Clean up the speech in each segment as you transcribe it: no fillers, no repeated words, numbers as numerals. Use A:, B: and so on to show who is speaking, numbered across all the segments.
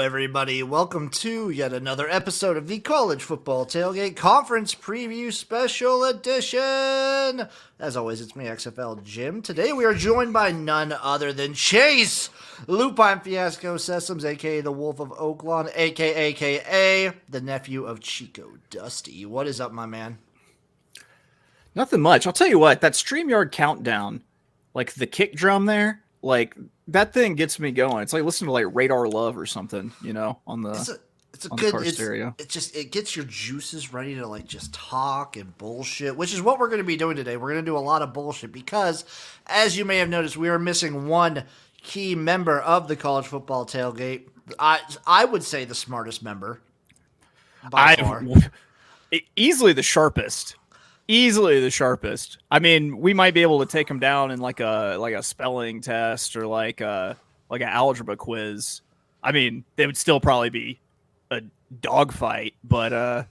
A: everybody. Welcome to yet another episode of the College Football Tailgate Conference Preview Special Edition. As always, it's me, XFL Jim. Today we are joined by none other than Chase, Lupine Fiasco, Sessoms, a.k.a. the Wolf of Oaklawn, a.k.a. the nephew of Chico Dusty. What is up, my man?
B: Nothing much. I'll tell you what, that StreamYard countdown, like the kick drum there, like that thing gets me going. It's like listening to like Radar Love or something, you know, on the stereo.
A: It gets your juices ready to like just talk and bullshit, which is what we're going to be doing today. We're going to do a lot of bullshit because, as you may have noticed, we are missing one key member of the College Football Tailgate. I would say the smartest member by far.
B: Easily the sharpest. I mean, we might be able to take him down in like a spelling test or like an algebra quiz. I mean, they would still probably be a dogfight, but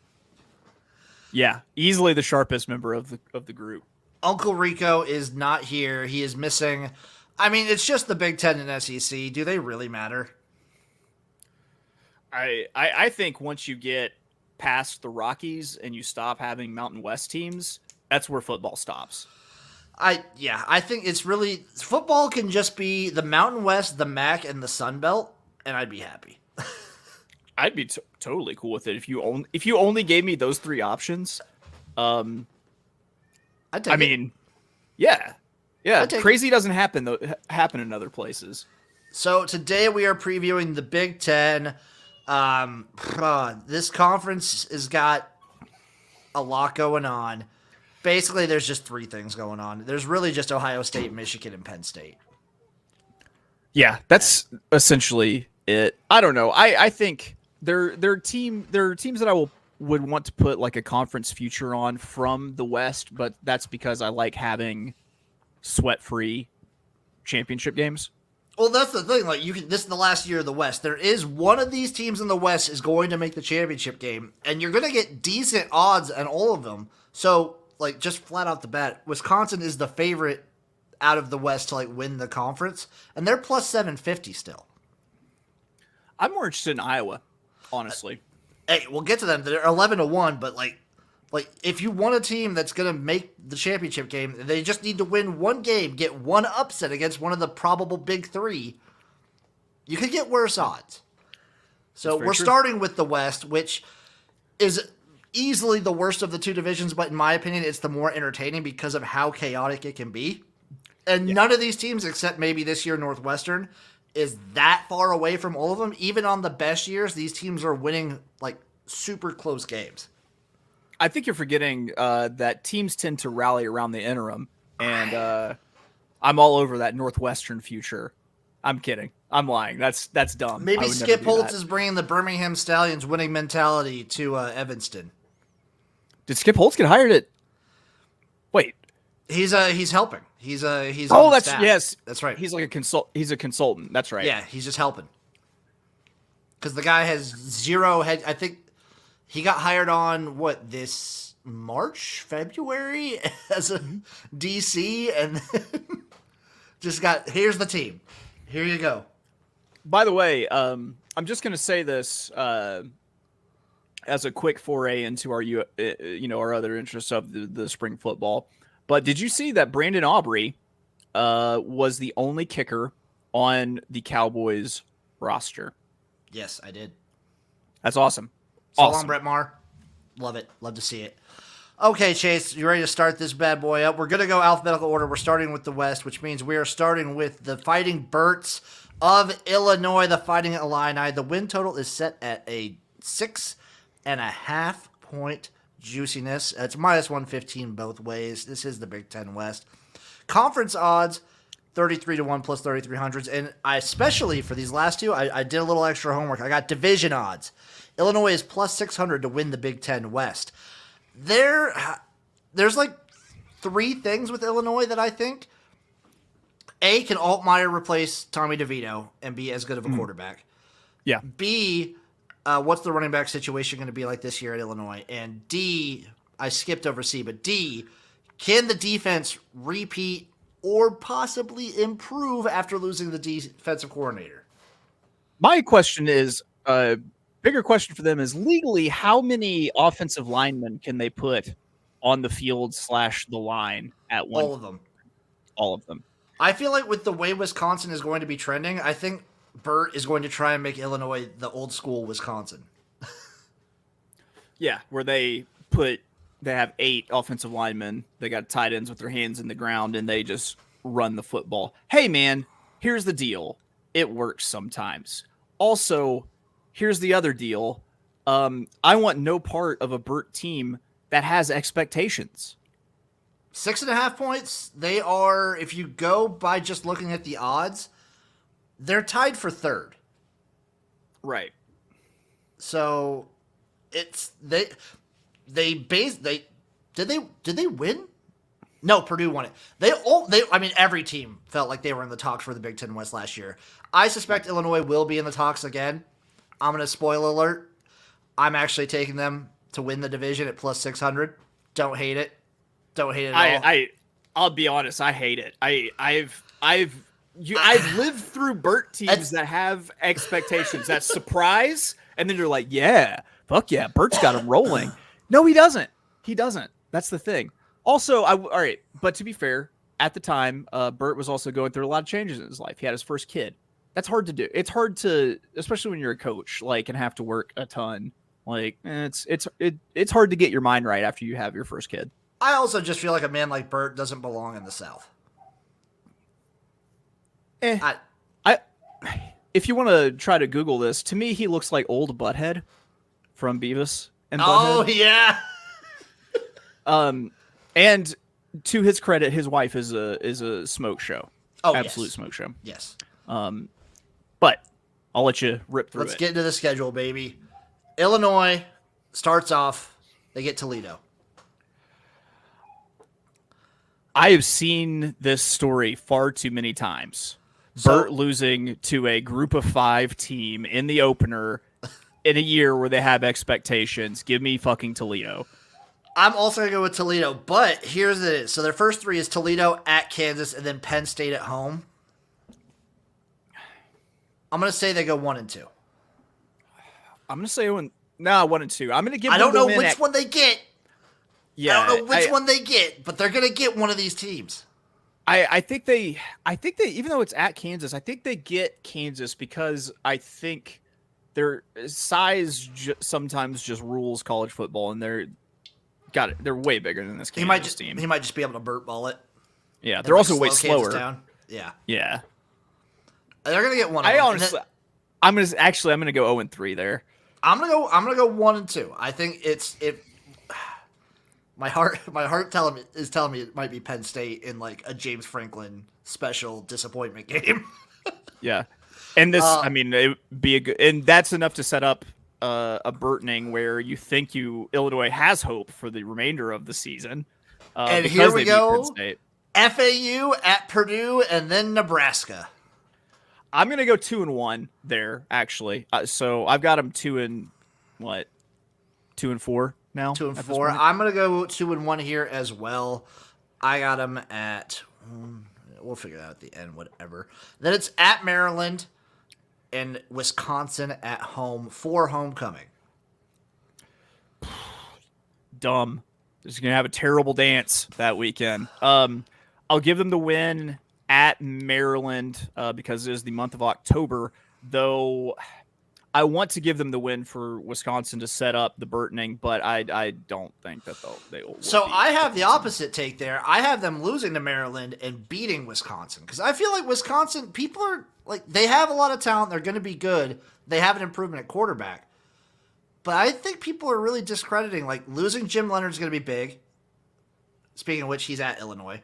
B: yeah, easily the sharpest member of the group.
A: Uncle Rico is not here. He is missing. I mean, it's just the Big Ten and SEC. Do they really matter?
B: I think once you get past the Rockies and you stop having Mountain West teams, that's where football stops.
A: I think it's really football can just be the Mountain West, the MAC, and the Sun Belt, and I'd be happy.
B: I'd be totally cool with it if you only gave me those three options. Yeah. Crazy doesn't happen in other places.
A: So today we are previewing the Big Ten. This conference has got a lot going on. Basically, there's just three things going on. There's really just Ohio State, Michigan, and Penn State.
B: Yeah, that's essentially it. I don't know. I think there are teams that I would want to put like a conference future on from the West, but that's because I like having sweat-free championship games.
A: Well, that's the thing. Like this is the last year of the West. There is one of these teams in the West is going to make the championship game, and you're going to get decent odds on all of them. So, like, just flat out the bat, Wisconsin is the favorite out of the West to like win the conference, and they're plus 750 still.
B: I'm more interested in Iowa, honestly.
A: Hey, we'll get to them. They're 11-1, but like if you want a team that's going to make the championship game, they just need to win one game, get one upset against one of the probable big three. You could get worse odds. So we're starting with the West, which is easily the worst of the two divisions, but in my opinion, it's the more entertaining because of how chaotic it can be. And none of these teams, except maybe this year Northwestern, is that far away from all of them. Even on the best years, these teams are winning like super close games.
B: I think you're forgetting that teams tend to rally around the interim, and I'm all over that Northwestern future. I'm kidding. I'm lying. That's dumb.
A: Maybe Skip Holtz is bringing the Birmingham Stallions winning mentality to Evanston.
B: Did Skip Holtz get hired at? Wait,
A: he's helping. He's
B: oh, that's staff. Yes,
A: that's right.
B: He's like He's a consultant. That's right.
A: Yeah, he's just helping because the guy has zero head. I think. He got hired on, this February as a DC, and just here's the team. Here you go.
B: By the way, I'm just going to say this as a quick foray into our other interests of the spring football. But did you see that Brandon Aubrey was the only kicker on the Cowboys roster?
A: Yes, I did.
B: That's awesome.
A: So long, Brett Maher. Love it. Love to see it. Okay, Chase, you ready to start this bad boy up? We're going to go alphabetical order. We're starting with the West, which means we are starting with the Fighting Birds of Illinois, the Fighting Illini. The win total is set at a 6.5 point juiciness. It's minus 115 both ways. This is the Big Ten West. Conference odds, 33-1 plus 3,300s. And I, especially for these last two, I did a little extra homework. I got division odds. Illinois is plus 600 to win the Big Ten West. There's like three things with Illinois that I think. A, can Altmaier replace Tommy DeVito and be as good of a quarterback?
B: Yeah.
A: B, what's the running back situation going to be like this year at Illinois? And D, I skipped over C, but D, can the defense repeat or possibly improve after losing the defensive coordinator?
B: My question is, bigger question for them is legally, how many offensive linemen can they put on the field / the line at one?
A: All of them.
B: All of them.
A: I feel like with the way Wisconsin is going to be trending, I think Burt is going to try and make Illinois the old school Wisconsin.
B: Yeah, where they have 8 offensive linemen. They got tight ends with their hands in the ground, and they just run the football. Hey, man, here's the deal. It works sometimes. Also, here's the other deal. I want no part of a Burt team that has expectations.
A: 6.5 points. They are, if you go by just looking at the odds, they're tied for 3rd.
B: Right.
A: So it's did they win? No, Purdue won it. I mean, every team felt like they were in the talks for the Big Ten West last year. I suspect Illinois will be in the talks again. I'm going to spoil alert. I'm actually taking them to win the division at plus 600. Don't hate it. Don't hate it at all.
B: I'll be honest. I hate it. I've lived through Burt teams that have expectations that surprise, and then you're like, yeah, fuck yeah, Burt's got him rolling. No, he doesn't. He doesn't. That's the thing. Also, all right, but to be fair, at the time, Burt was also going through a lot of changes in his life. He had his first kid. That's hard to do. It's hard to, especially when you're a coach, like, and have to work a ton. Like, it's hard to get your mind right after you have your first kid.
A: I also just feel like a man like Burt doesn't belong in the South.
B: If you want to try to Google this, to me, he looks like old Butthead from Beavis and Butthead.
A: Oh, yeah.
B: And to his credit, his wife is a smoke show. Oh, absolute smoke show.
A: Yes.
B: But I'll let you rip through it.
A: Let's get into the schedule, baby. Illinois starts off. They get Toledo.
B: I have seen this story far too many times. Burt losing to a group of 5 team in the opener in a year where they have expectations. Give me fucking Toledo.
A: I'm also going to go with Toledo, but here's it. So their first 3 is Toledo, at Kansas, and then Penn State at home. I'm going to say they go 1-2.
B: I'm going to say 1 and 2. I'm going to give
A: I don't know which one they get.
B: Yeah,
A: I don't know which one they get, but they're going to get one of these teams.
B: I think they, even though it's at Kansas, I think they get Kansas because I think their size sometimes just rules college football, and they're way bigger than this Kansas team.
A: He might just be able to Burt ball it.
B: Yeah, they're also way slower.
A: Yeah.
B: Yeah.
A: They're gonna get one.
B: Honestly, I'm gonna go 0-3 there.
A: I'm gonna go 1-2. I think it. My heart is telling me it might be Penn State in like a James Franklin special disappointment game.
B: Yeah, and this, I mean, it would be a good, and that's enough to set up a Burtoning where you think Illinois has hope for the remainder of the season.
A: And here we go. FAU at Purdue and then Nebraska.
B: I'm gonna go 2-1 there, actually. So I've got them 2-4 now.
A: 2-4. I'm gonna go 2-1 here as well. I got them at. We'll figure that out at the end. Whatever. Then it's at Maryland and Wisconsin at home for homecoming.
B: Dumb. Just gonna have a terrible dance that weekend. I'll give them the win at Maryland because it is the month of October, though I want to give them the win for Wisconsin to set up the Burtoning, but I don't think that they will.
A: So I have the opposite take there. I have them losing to Maryland and beating Wisconsin because I feel like Wisconsin, people are like, they have a lot of talent. They're going to be good. They have an improvement at quarterback. But I think people are really discrediting, like, losing Jim Leonard's going to be big. Speaking of which, he's at Illinois.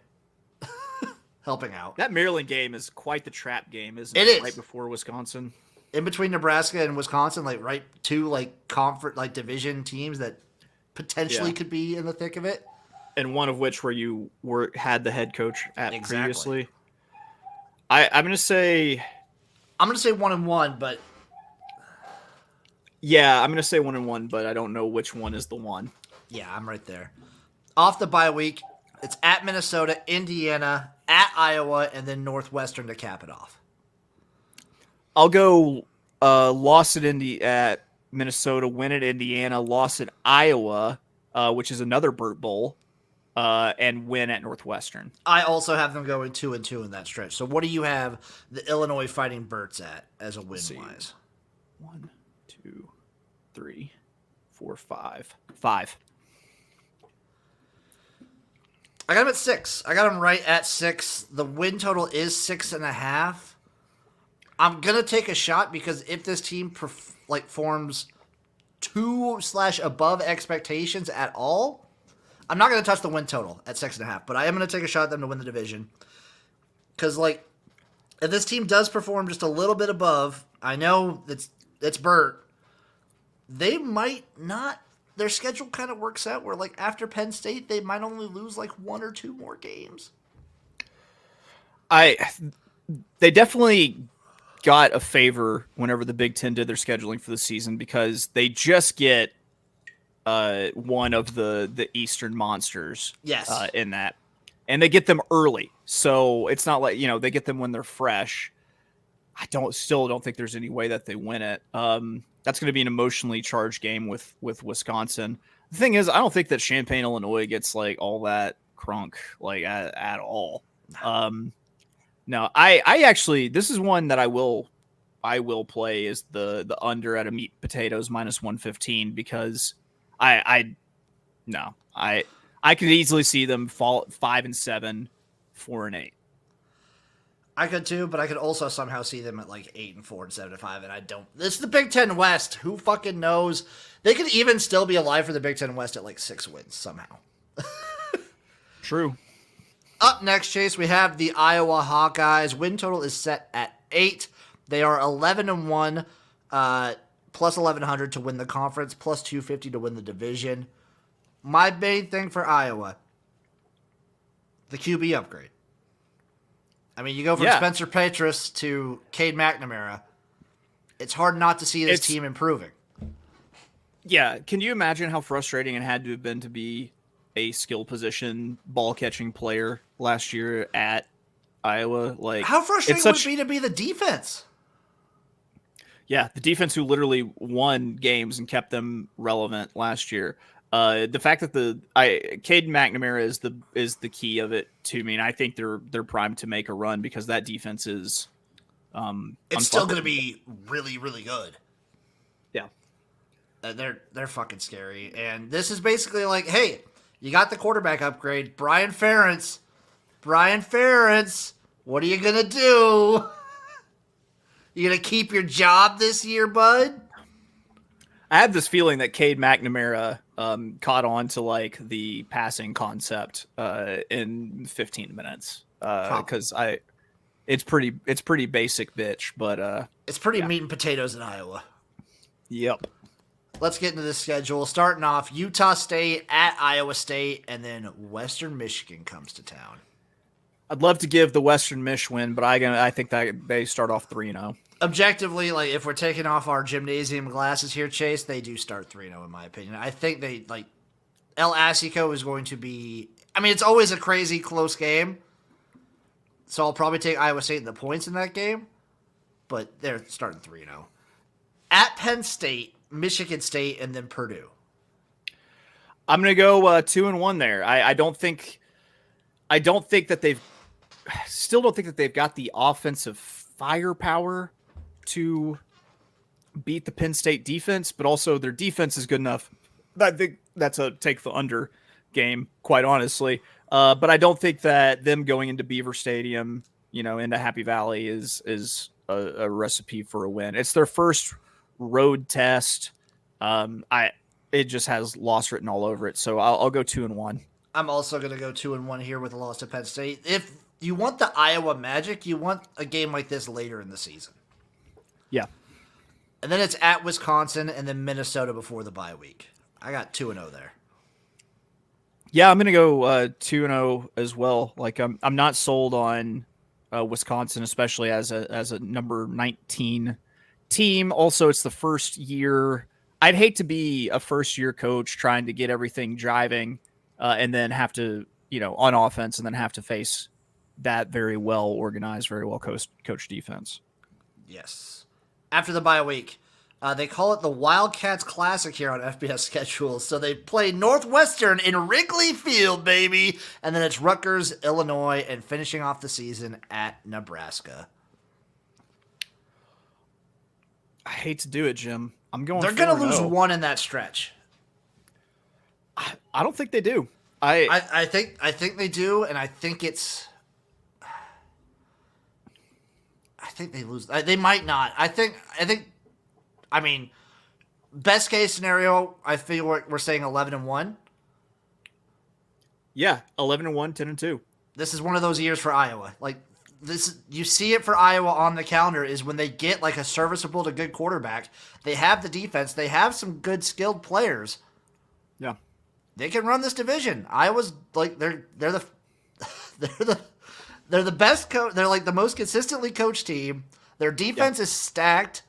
A: Helping out.
B: That Maryland game is quite the trap game, isn't it?
A: It is.
B: Right before Wisconsin.
A: In between Nebraska and Wisconsin, like, right, 2, like, conference, like, division teams that potentially could be in the thick of it.
B: And one of which where you had the head coach at previously. I'm gonna say
A: 1-1, but
B: yeah, I'm gonna say 1-1, but I don't know which one is the one.
A: Yeah, I'm right there. Off the bye week, it's at Minnesota, Indiana, at Iowa, and then Northwestern to cap it off.
B: I'll go loss at Minnesota, win at Indiana, loss at Iowa, which is another Burt Bowl, and win at Northwestern.
A: I also have them going 2-2 in that stretch. So what do you have the Illinois Fighting Birds at as a win-wise?
B: 1, 2, 3, 4, 5. 5.
A: I got them at 6. I got them right at 6. The win total is 6.5. I'm going to take a shot because if this team forms 2/above expectations at all, I'm not going to touch the win total at 6.5, but I am going to take a shot at them to win the division. Because, if this team does perform just a little bit above, I know it's Burt, they might not. Their schedule kind of works out where, after Penn State, they might only lose, 1 or 2 more games.
B: They definitely got a favor whenever the Big Ten did their scheduling for the season because they just get one of the Eastern monsters in that. And they get them early. So it's not like, they get them when they're fresh. I still don't think there's any way that they win it. That's going to be an emotionally charged game with Wisconsin. The thing is, I don't think that Champaign, Illinois gets all that crunk at all. No, I actually, this is one that I will play is the under at a meat potatoes -115 because I could easily see them fall 5-7, 4-8.
A: I could too, but I could also somehow see them at 8-4 and 7-5, and I don't. It's the Big Ten West. Who fucking knows? They could even still be alive for the Big Ten West at 6 wins somehow.
B: True.
A: Up next, Chase, we have the Iowa Hawkeyes. Win total is set at 8. They are 11-1, plus 1,100 to win the conference, plus 250 to win the division. My main thing for Iowa, the QB upgrade. I mean, you go from Spencer Petras to Cade McNamara. It's hard not to see this team improving.
B: Yeah. Can you imagine how frustrating it had to have been to be a skill position ball catching player last year at Iowa? How
A: frustrating would it be to be the defense?
B: Yeah, the defense who literally won games and kept them relevant last year. The fact that Cade McNamara is the key of it to me, and I think they're primed to make a run because that defense is.
A: It's still going to be really, really good.
B: Yeah,
A: they're fucking scary, and this is basically hey, you got the quarterback upgrade, Brian Ferentz. What are you gonna do? You gonna keep your job this year, bud?
B: I have this feeling that Cade McNamara caught on to the passing concept in 15 minutes because it's pretty basic bitch, but
A: it's pretty meat and potatoes in Iowa.
B: Yep.
A: Let's get into the schedule. Starting off, Utah State at Iowa State, and then Western Michigan comes to town.
B: I'd love to give the Western Mich win, but I think that they start off 3-0.
A: Objectively, if we're taking off our gymnasium glasses here, Chase, they do start 3-0 in my opinion. I think they El Asico is going to be. I mean, it's always a crazy close game, so I'll probably take Iowa State in the points in that game, but they're starting 3-0. At Penn State, Michigan State, and then Purdue.
B: I'm gonna go 2-1 there. I don't think that they've got the offensive firepower to beat the Penn State defense, but also their defense is good enough. I think that's a take the under game, quite honestly. But I don't think that them going into Beaver Stadium, into Happy Valley is a recipe for a win. It's their first road test. It just has loss written all over it. So I'll go 2-1. I'm
A: also going to go 2-1 here with a loss to Penn State. If you want the Iowa magic, you want a game like this later in the season.
B: Yeah.
A: And then it's at Wisconsin and then Minnesota before the bye week. I got 2-0 there.
B: Yeah, I'm going to go 2-0 as well. I'm not sold on Wisconsin, especially as a number 19 team. Also, it's the first year. I'd hate to be a first-year coach trying to get everything driving and then have to, on offense, and then have to face that very well organized, very well coached defense.
A: Yes. after the bye week. They call it the Wildcats Classic here on FBS schedule. So they play Northwestern in Wrigley Field, baby. And then it's Rutgers, Illinois, and finishing off the season at Nebraska.
B: I hate to do it, Jim.
A: They're going to lose one in that stretch.
B: I don't think they do.
A: I think they do, and I think it's. I think they lose. They might not. I think. I mean, best case scenario, I feel we're saying 11-1.
B: Yeah, 11-1, 10-2.
A: This is one of those years for Iowa. Like this, you see it for Iowa on the calendar is when they get like a serviceable to good quarterback. They have the defense. They have some good skilled players.
B: Yeah,
A: they can run this division. Iowa's like they're the they're the best coach. They're like the most consistently coached team. Their defense is stacked.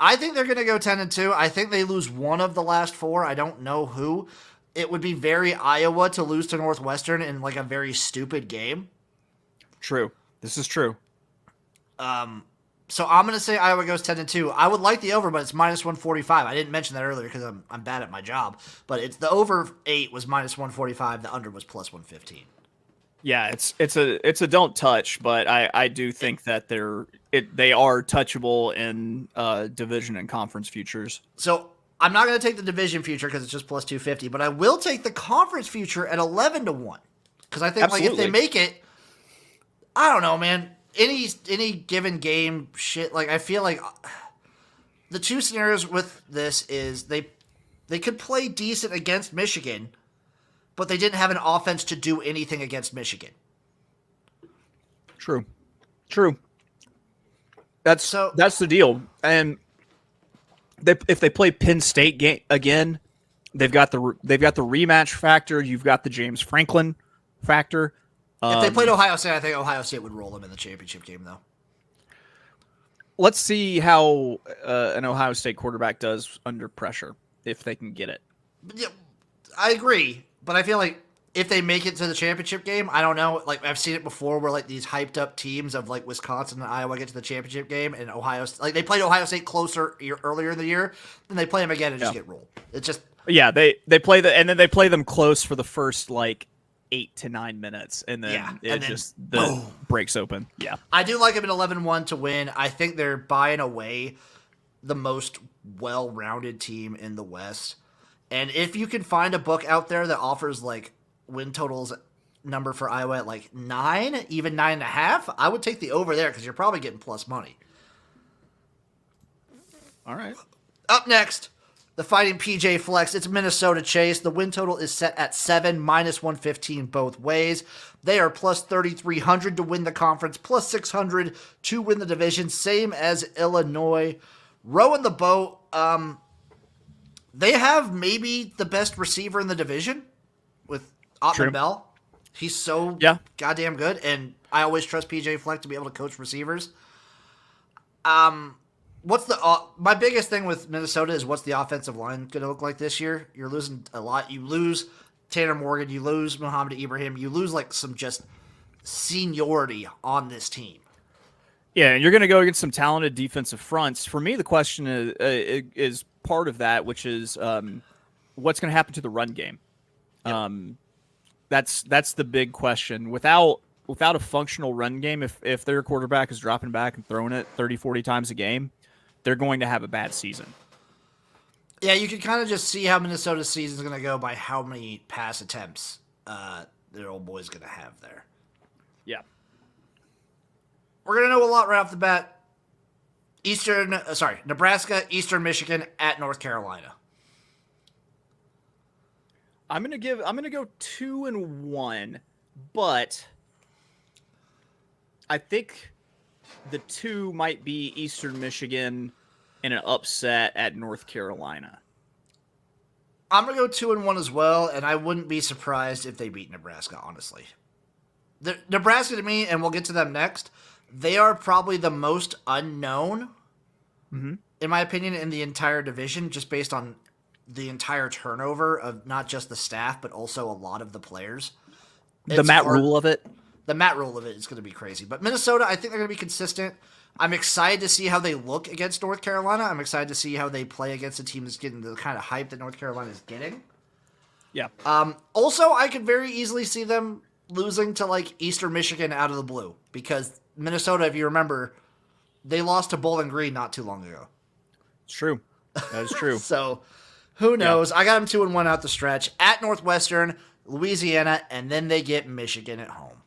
A: I think they're going to go 10-2. I think they lose one of the last four. I don't know who. It would be very Iowa to lose to Northwestern in like a very stupid game.
B: True. This is true.
A: So I'm going to say Iowa goes 10-2. I would like the over, but it's -145. I didn't mention that earlier because I'm bad at my job. But it's the over 8 was -145. The under was +115.
B: Yeah, it's a don't touch, but I do think that they are touchable in division and conference futures.
A: So I'm not going to take the division future because it's just +250, but I will take the conference future at 11-1 because I think like if they make it, I don't know, man. Any given game, shit. Like I feel like the two scenarios with this is they could play decent against Michigan. But they didn't have an offense to do anything against Michigan.
B: True. That's the deal. And if they play Penn State again, they've got the rematch factor. You've got the James Franklin factor.
A: If they played Ohio State, I think Ohio State would roll them in the championship game, though.
B: Let's see how an Ohio State quarterback does under pressure if they can get it.
A: Yeah, I agree. But I feel like if they make it to the championship game, I don't know. Like I've seen it before, where like these hyped up teams of like Wisconsin and Iowa get to the championship game, and like they played Ohio State closer earlier in the year, then they play them again and just get rolled. It's just
B: they play and then they play them close for the first like 8 to 9 minutes, and then breaks open. Yeah,
A: I do like them at 11-1 to win. I think they're buying away the most well-rounded team in the West. And if you can find a book out there that offers like win totals number for Iowa at like 9, even 9.5, I would take the over there because you're probably getting plus money.
B: All right.
A: Up next, the Fighting PJ Flex. It's Minnesota Chase. The win total is set at 7, -115 both ways. They are plus 3,300 to win the conference, plus 600 to win the division, same as Illinois. Rowing the boat. They have maybe the best receiver in the division with Ottman Bell. He's so goddamn good, and I always trust PJ Fleck to be able to coach receivers. What's my biggest thing with Minnesota is what's the offensive line going to look like this year? You're losing a lot. You lose Tanner Morgan. You lose Muhammad Ibrahim. You lose like some just seniority on this team.
B: Yeah, and you're going to go against some talented defensive fronts. For me, the question is part of that, which is what's going to happen to the run game. Yep. That's the big question. Without a functional run game, if their quarterback is dropping back and throwing it 30, 40 times a game, they're going to have a bad season.
A: Yeah, you can kind of just see how Minnesota's season is going to go by how many pass attempts their old boy's going to have there.
B: Yeah.
A: We're going to know a lot right off the bat. Nebraska, Eastern Michigan, at North Carolina.
B: I'm gonna go 2-1, but I think the 2 might be Eastern Michigan in an upset at North Carolina.
A: I'm gonna go 2-1 as well, and I wouldn't be surprised if they beat Nebraska. Honestly, Nebraska to me, and we'll get to them next. They are probably the most unknown, in my opinion, in the entire division, just based on the entire turnover of not just the staff, but also a lot of the players.
B: The Matt Rule of it?
A: The Matt Rule of it is going to be crazy. But Minnesota, I think they're going to be consistent. I'm excited to see how they look against North Carolina. I'm excited to see how they play against a team that's getting the kind of hype that North Carolina is getting.
B: Yeah.
A: Also, I could very easily see them losing to like Eastern Michigan out of the blue because Minnesota, if you remember, they lost to Bowling Green not too long ago.
B: It's true. That is true.
A: So who knows? Yeah. I got them 2-1 out the stretch at Northwestern, Louisiana, and then they get Michigan at home.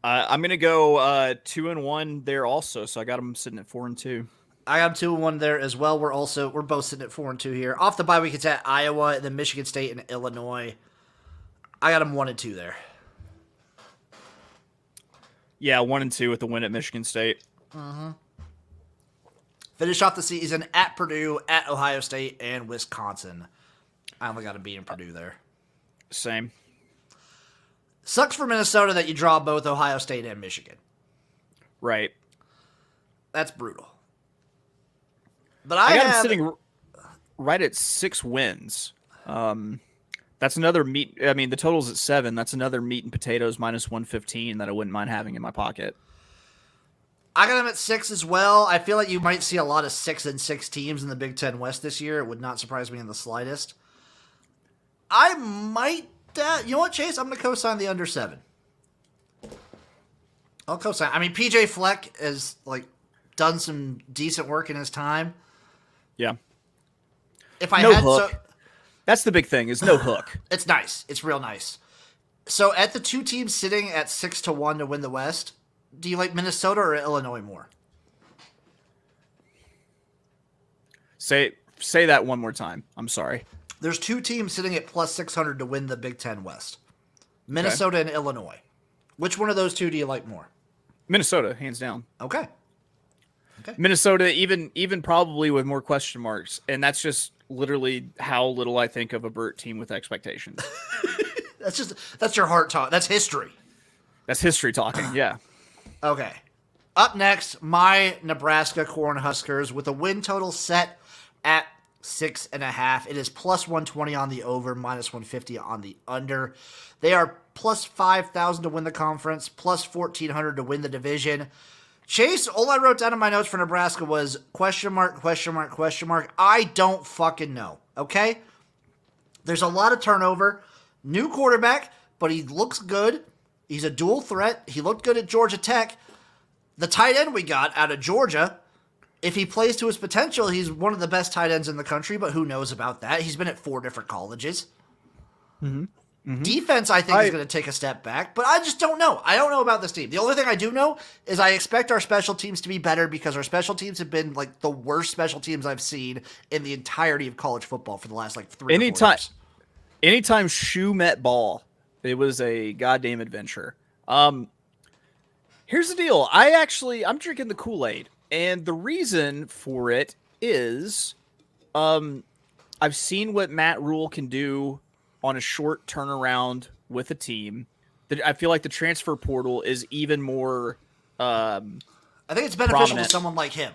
B: I'm gonna go 2-1 there also. So I got them sitting at 4-2.
A: I got them 2-1 there as well. We're both sitting at 4-2 here. Off the bye week, it's at Iowa, and then Michigan State and Illinois. I got them 1-2 there.
B: Yeah, 1-2 with the win at Michigan State.
A: Mm-hmm. Finish off the season at Purdue, at Ohio State, and Wisconsin. I only got to beat in Purdue there.
B: Same.
A: Sucks for Minnesota that you draw both Ohio State and Michigan.
B: Right.
A: That's brutal. But
B: I got them sitting right at 6 wins. That's another meat. I mean, the total's at 7. That's another meat and potatoes minus 115 that I wouldn't mind having in my pocket.
A: I got them at 6 as well. I feel like you might see a lot of 6-6 teams in the Big Ten West this year. It would not surprise me in the slightest. I might. You know what, Chase? I'm going to co-sign the under 7. I'll co-sign. I mean, PJ Fleck has like done some decent work in his time.
B: Yeah.
A: If I
B: no
A: had
B: hook.
A: so,
B: that's the big thing. Is no hook.
A: It's nice. It's real nice. So at the 2 teams sitting at 6-1 to win the West, do you like Minnesota or Illinois more?
B: Say that one more time. I'm sorry.
A: There's 2 teams sitting at plus 600 to win the Big Ten West. Minnesota and Illinois. Which one of those 2 do you like more?
B: Minnesota, hands down.
A: Okay.
B: Minnesota, even probably with more question marks, and that's just literally how little I think of a Burt team with expectations.
A: That's your heart talk. That's history.
B: That's history talking. Yeah.
A: Okay. Up next, my Nebraska Cornhuskers with a win total set at 6.5. It is plus 120 on the over, minus 150 on the under. They are plus 5,000 to win the conference, plus 1,400 to win the division. Chase, all I wrote down in my notes for Nebraska was question mark, question mark, question mark. I don't fucking know, okay? There's a lot of turnover. New quarterback, but he looks good. He's a dual threat. He looked good at Georgia Tech. The tight end we got out of Georgia, if he plays to his potential, he's one of the best tight ends in the country, but who knows about that? He's been at 4 different colleges.
B: Mm-hmm. Mm-hmm.
A: Defense, I think, is going to take a step back, but I just don't know. I don't know about this team. The only thing I do know is I expect our special teams to be better because our special teams have been like the worst special teams I've seen in the entirety of college football for the last like 3 or 4 years.
B: Anytime shoe met ball, it was a goddamn adventure. Here's the deal. I'm drinking the Kool-Aid, and the reason for it is I've seen what Matt Rule can do on a short turnaround with a team. I feel like the transfer portal is even more
A: I think it's beneficial to someone like him.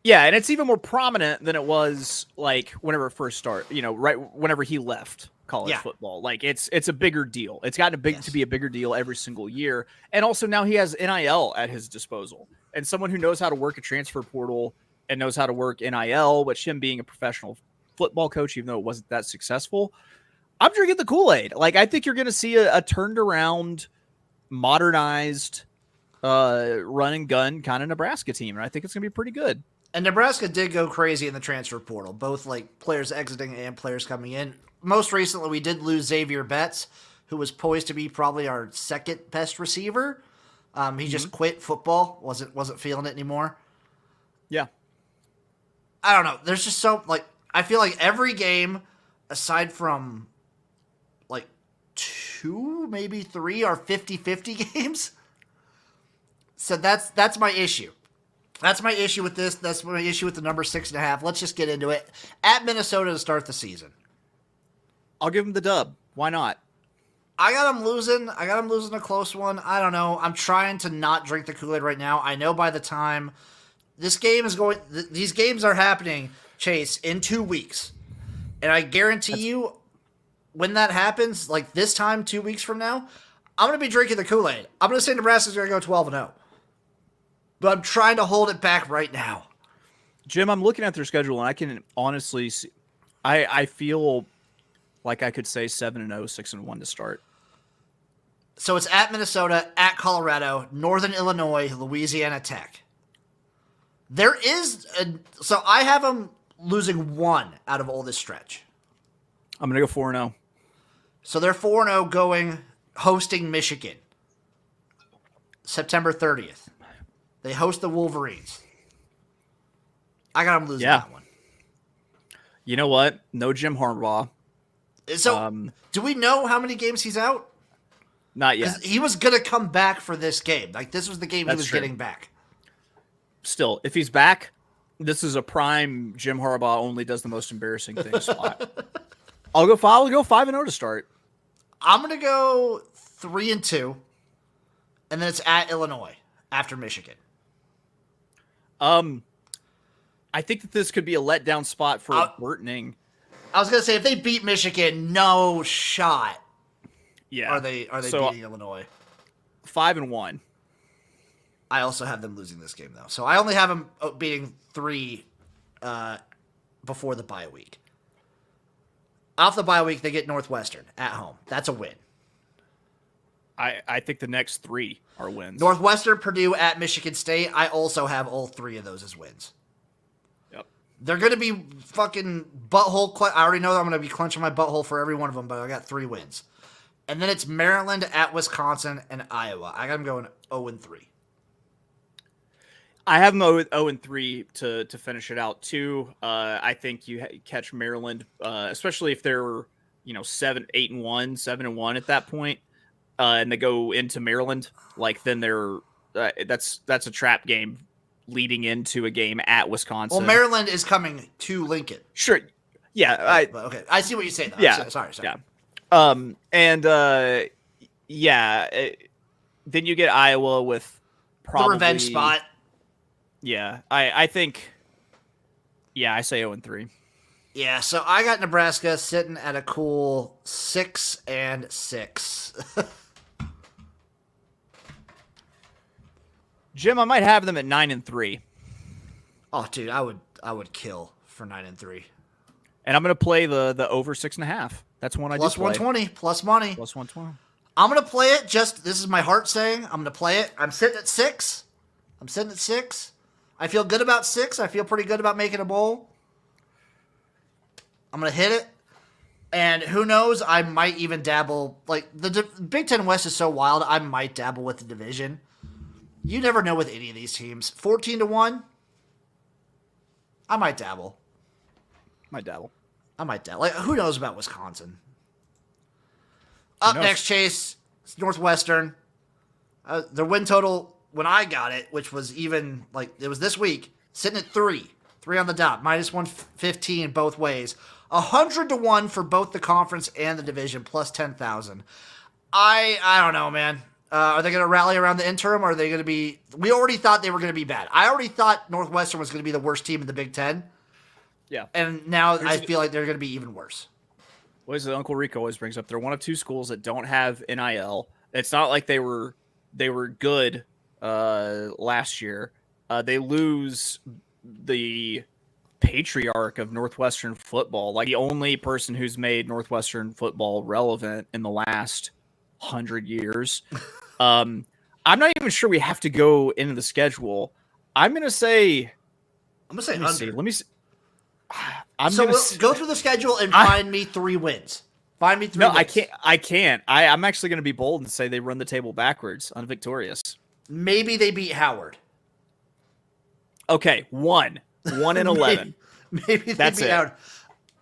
B: Yeah, and it's even more prominent than it was like whenever it first started, right whenever he left college football. Like it's a bigger deal. It's gotten to be a bigger deal every single year. And also now he has NIL at his disposal. And someone who knows how to work a transfer portal and knows how to work NIL, which him being a professional football coach, even though it wasn't that successful, I'm drinking the Kool-Aid. Like, I think you're going to see a turned around, modernized, run and gun kind of Nebraska team. And I think it's going to be pretty good.
A: And Nebraska did go crazy in the transfer portal, both like players exiting and players coming in. Most recently, we did lose Xavier Betts, who was poised to be probably our second best receiver. He just quit football, wasn't feeling it anymore.
B: Yeah.
A: I don't know. There's just I feel like every game, aside from like 2, maybe 3, are 50-50 games. So that's my issue. That's my issue with this. That's my issue with the number 6.5. Let's just get into it. At Minnesota to start the season.
B: I'll give them the dub. Why not?
A: I got them losing. A close one. I don't know. I'm trying to not drink the Kool-Aid right now. I know by the time this game is going, these games are happening, Chase, in 2 weeks. And I guarantee you, when that happens, like this time, 2 weeks from now, I'm going to be drinking the Kool-Aid. I'm going to say Nebraska's going to go 12-0. But I'm trying to hold it back right now.
B: Jim, I'm looking at their schedule, and I can honestly see, I feel like I could say 7-0, 6-1 to start.
A: So it's at Minnesota, at Colorado, Northern Illinois, Louisiana Tech. So I have them losing one out of all this stretch.
B: I'm going to go 4-0.
A: So they're 4-0 going hosting Michigan. September 30th. They host the Wolverines. I got them losing that one.
B: You know what? No Jim Harbaugh.
A: So do we know how many games he's out?
B: Not yet.
A: He was going to come back for this game. Like, this was the game he was getting back.
B: Still, if he's back, this is a prime Jim Harbaugh only does the most embarrassing thing spot. I'll go 5-0 to start.
A: I'm going to go 3-2, and then it's at Illinois after Michigan.
B: I think that this could be a letdown spot for Burtoning.
A: I was going to say, if they beat Michigan, no shot.
B: Yeah.
A: Are they beating Illinois?
B: 5-1.
A: I also have them losing this game, though. So I only have them beating 3 before the bye week. Off the bye week, they get Northwestern at home. That's a win.
B: I think the next 3 are wins.
A: Northwestern, Purdue, at Michigan State. I also have all 3 of those as wins.
B: Yep.
A: They're going to be fucking butthole. I already know that I'm going to be clenching my butthole for every one of them, but I got 3 wins. And then it's Maryland at Wisconsin and Iowa. I got them going 0-3.
B: I have them 0-3 to finish it out too. I think you catch Maryland, especially if they're 7-1, 7-1 at that point, and they go into Maryland. Like then they're that's a trap game leading into a game at Wisconsin.
A: Well, Maryland is coming to Lincoln.
B: Sure, yeah.
A: Okay, I see what you're saying. Though.
B: Yeah,
A: sorry.
B: Yeah. Then you get Iowa with probably
A: the revenge spot.
B: Yeah, I think. Yeah, I say 0-3.
A: Yeah, so I got Nebraska sitting at a cool 6-6.
B: Jim, I might have them at 9-3.
A: Oh, dude, I would kill for 9-3.
B: And I'm gonna play the over 6.5. That's one I
A: plus
B: just play.
A: 120 plus money.
B: Plus 120.
A: I'm gonna play it. This is my heart saying I'm gonna play it. I'm sitting at 6. I feel good about 6. I feel pretty good about making a bowl. I'm going to hit it. And who knows, I might even dabble. Like, the Big Ten West is so wild, I might dabble with the division. You never know with any of these teams. 14-1, I might dabble. I might dabble. Like, who knows about Wisconsin? Up next, Chase, Northwestern. Their win total when I got it, which was even, like, it was this week, sitting at 3 on the dot, minus 115 both ways. 100-1 for both the conference and the division, plus 10,000. I don't know, man. Are they going to rally around the interim, or are they going to be... We already thought they were going to be bad. I already thought Northwestern was going to be the worst team in the Big Ten.
B: Yeah.
A: And now I feel like they're going to be even worse.
B: What is it Uncle Rico always brings up? They're one of 2 schools that don't have NIL. It's not like they were good last year. They lose the patriarch of Northwestern football, like the only person who's made Northwestern football relevant in the last 100 years. I'm not even sure we have to go into the schedule. I'm gonna say
A: under.
B: Let me see.
A: Go through the schedule and find me 3 wins. Find me 3 wins.
B: I can't. I'm actually going to be bold and say they run the table backwards, unvictorious.
A: Maybe they beat Howard.
B: Okay, 1-11.
A: Maybe they beat Howard.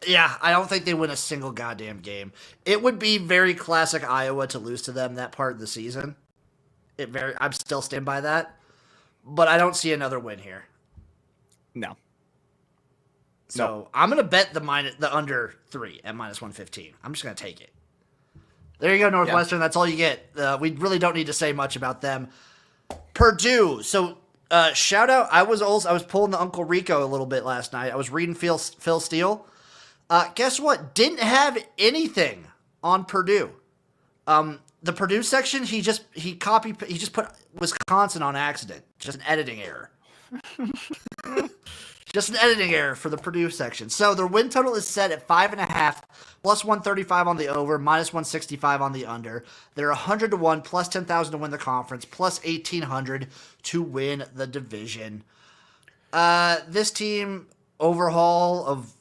A: Yeah, I don't think they win a single goddamn game. It would be very classic Iowa to lose to them that part of the season. I'm still stand by that. But I don't see another win here.
B: No.
A: So I'm going to bet the under 3 at minus 115. I'm just going to take it. There you go, Northwestern. Yeah. That's all you get. We really don't need to say much about them. Purdue. So shout out. I was pulling the Uncle Rico a little bit last night. I was reading Phil Steele. Guess what? Didn't have anything on Purdue. The Purdue section, he just put Wisconsin on accident. Just an editing error. Just an editing error for the Purdue section. So their win total is set at 5.5, plus 135 on the over, minus 165 on the under. They're 100-1, plus 10,000 to win the conference, plus 1,800 to win the division. This team overhaul of,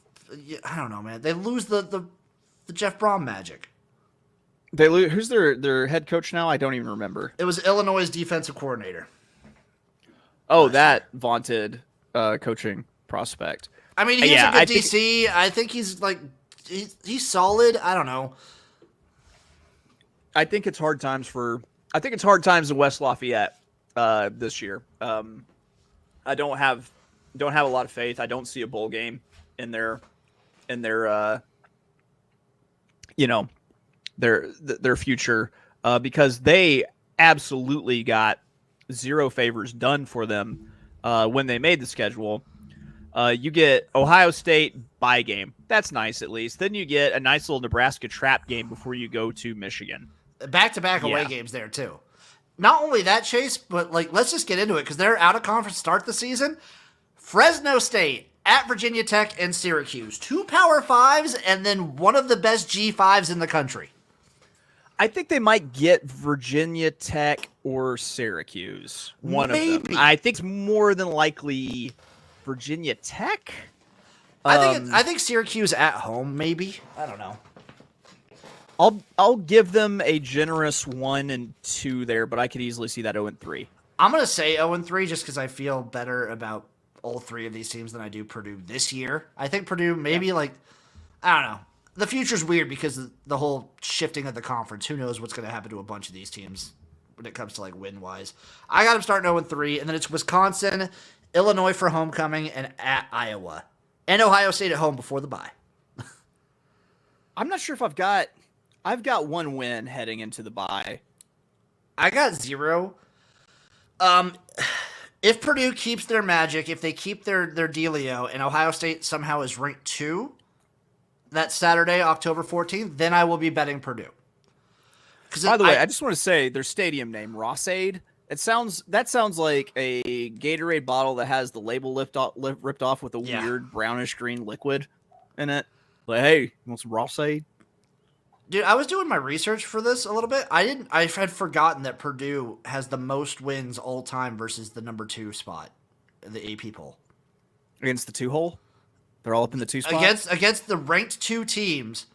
A: I don't know, man. They lose the Jeff Brom magic.
B: They lose. Who's their head coach now? I don't even remember.
A: It was Illinois' defensive coordinator.
B: Oh, that vaunted coaching prospect.
A: I mean, he's a good DC. I think he's like he's solid. I don't know.
B: I think it's hard times in West Lafayette this year. I don't have a lot of faith. I don't see a bowl game in their their future because they absolutely got zero favors done for them when they made the schedule. You get Ohio State bye game. That's nice, at least. Then you get a nice little Nebraska trap game before you go to Michigan.
A: Back-to-back away games there, too. Not only that, Chase, but let's just get into it because they're out of conference start the season. Fresno State at Virginia Tech and Syracuse. 2 Power 5s and then one of the best G5s in the country.
B: I think they might get Virginia Tech or Syracuse. One of them. I think it's more than likely Virginia Tech.
A: I think Syracuse at home, maybe. I don't know.
B: I'll give them a generous 1-2 there, but I could easily see that 0-3.
A: I'm gonna say 0-3 just because I feel better about all 3 of these teams than I do Purdue this year. I think Purdue maybe I don't know. The future's weird because of the whole shifting of the conference. Who knows what's going to happen to a bunch of these teams when it comes to win-wise. I got them starting 0-3, and then it's Wisconsin, Illinois for homecoming, and at Iowa. And Ohio State at home before the bye.
B: I'm not sure if I've got 1 win heading into the bye.
A: I got 0. If Purdue keeps their magic, if they keep their dealio, and Ohio State somehow is ranked 2, that Saturday, October 14th, then I will be betting Purdue.
B: By the way, I just want to say their stadium name, Ross-Aid. That sounds like a Gatorade bottle that has the label ripped off with a weird brownish green liquid in it. Hey, you want some Ross-Aid?
A: Dude, I was doing my research for this a little bit. I had forgotten that Purdue has the most wins all time versus the number 2 spot in the AP poll.
B: Against the 2-hole? They're all up in the 2 spot?
A: Against the ranked 2 teams,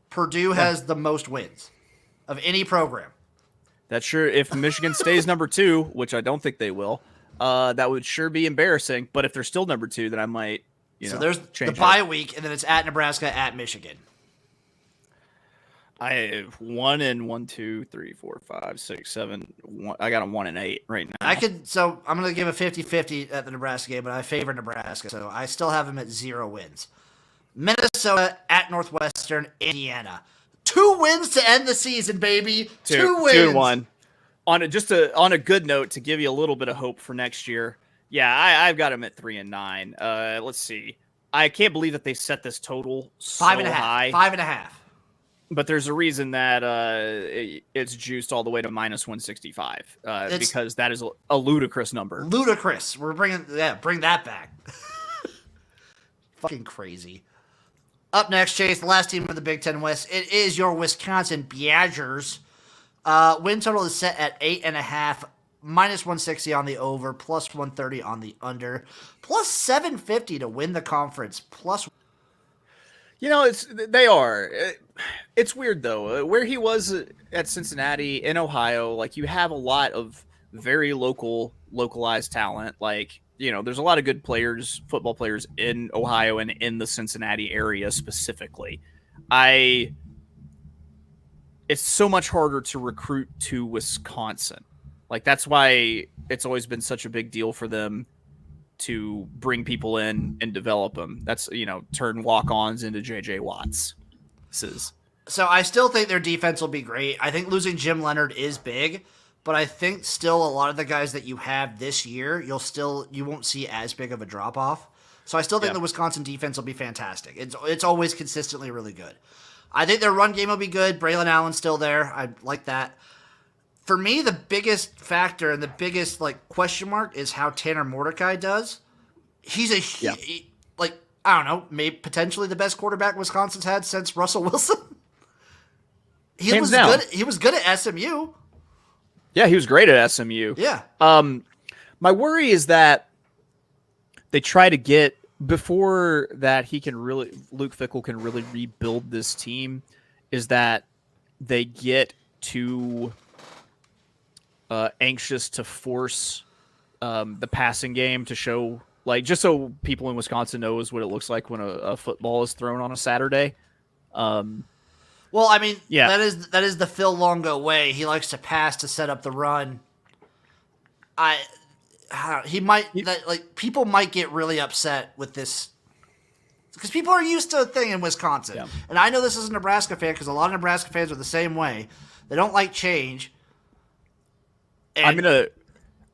A: Purdue has the most wins of any program.
B: That's sure. If Michigan stays number 2, which I don't think they will, that would sure be embarrassing. But if they're still number 2, then I might,
A: So there's the bye week, and then it's at Nebraska, at Michigan.
B: I have 1 and 1, 2, 3, 4, 5, 6, 7. I got a 1 and 8 right now.
A: So I'm going to give a 50-50 at the Nebraska game, but I favor Nebraska. So I still have them at 0 wins. Minnesota at Northwestern, Indiana. 2 wins to end the season, baby. 2 wins.
B: 2-1. On a good note to give you a little bit of hope for next year. Yeah, I've got them at 3 and 9. Let's see. I can't believe that they set this total so high.
A: 5.5.
B: But there's a reason that it's juiced all the way to minus 165 because that is a ludicrous number.
A: Ludicrous. We're bring that back. Fucking crazy. Up next, Chase, the last team of the Big Ten West. It is your Wisconsin Badgers. Win total is set at 8.5, minus 160 on the over, plus 130 on the under, plus 750 to win the conference, plus.
B: It's weird though. Where he was at Cincinnati in Ohio, you have a lot of very localized talent. There's a lot of good players, football players in Ohio and in the Cincinnati area specifically. It's so much harder to recruit to Wisconsin. That's why it's always been such a big deal for them to bring people in and develop them. That's, turn walk-ons into J.J. Watts.
A: So I still think their defense will be great. I think losing Jim Leonard is big, but I think still a lot of the guys that you have this year, you won't see as big of a drop-off. So I still think the Wisconsin defense will be fantastic. It's always consistently really good. I think their run game will be good. Braylon Allen's still there. I like that. For me, the biggest factor and the biggest like question mark is how Tanner Mordecai does. He's like I don't know, maybe potentially the best quarterback Wisconsin's had since Russell Wilson. He was good. He was good at SMU.
B: Yeah, he was great at SMU.
A: Yeah.
B: My worry is that they try to get before that Luke Fickell can really rebuild this team. Is that they get too anxious to force the passing game to show, like, just so people in Wisconsin knows what it looks like when a football is thrown on a Saturday.
A: Well, I mean, that is the Phil Longo way. He likes to pass to set up the run. People might get really upset with this because people are used to a thing in Wisconsin. And I know this is a Nebraska fan because a lot of Nebraska fans are the same way. They don't like change. And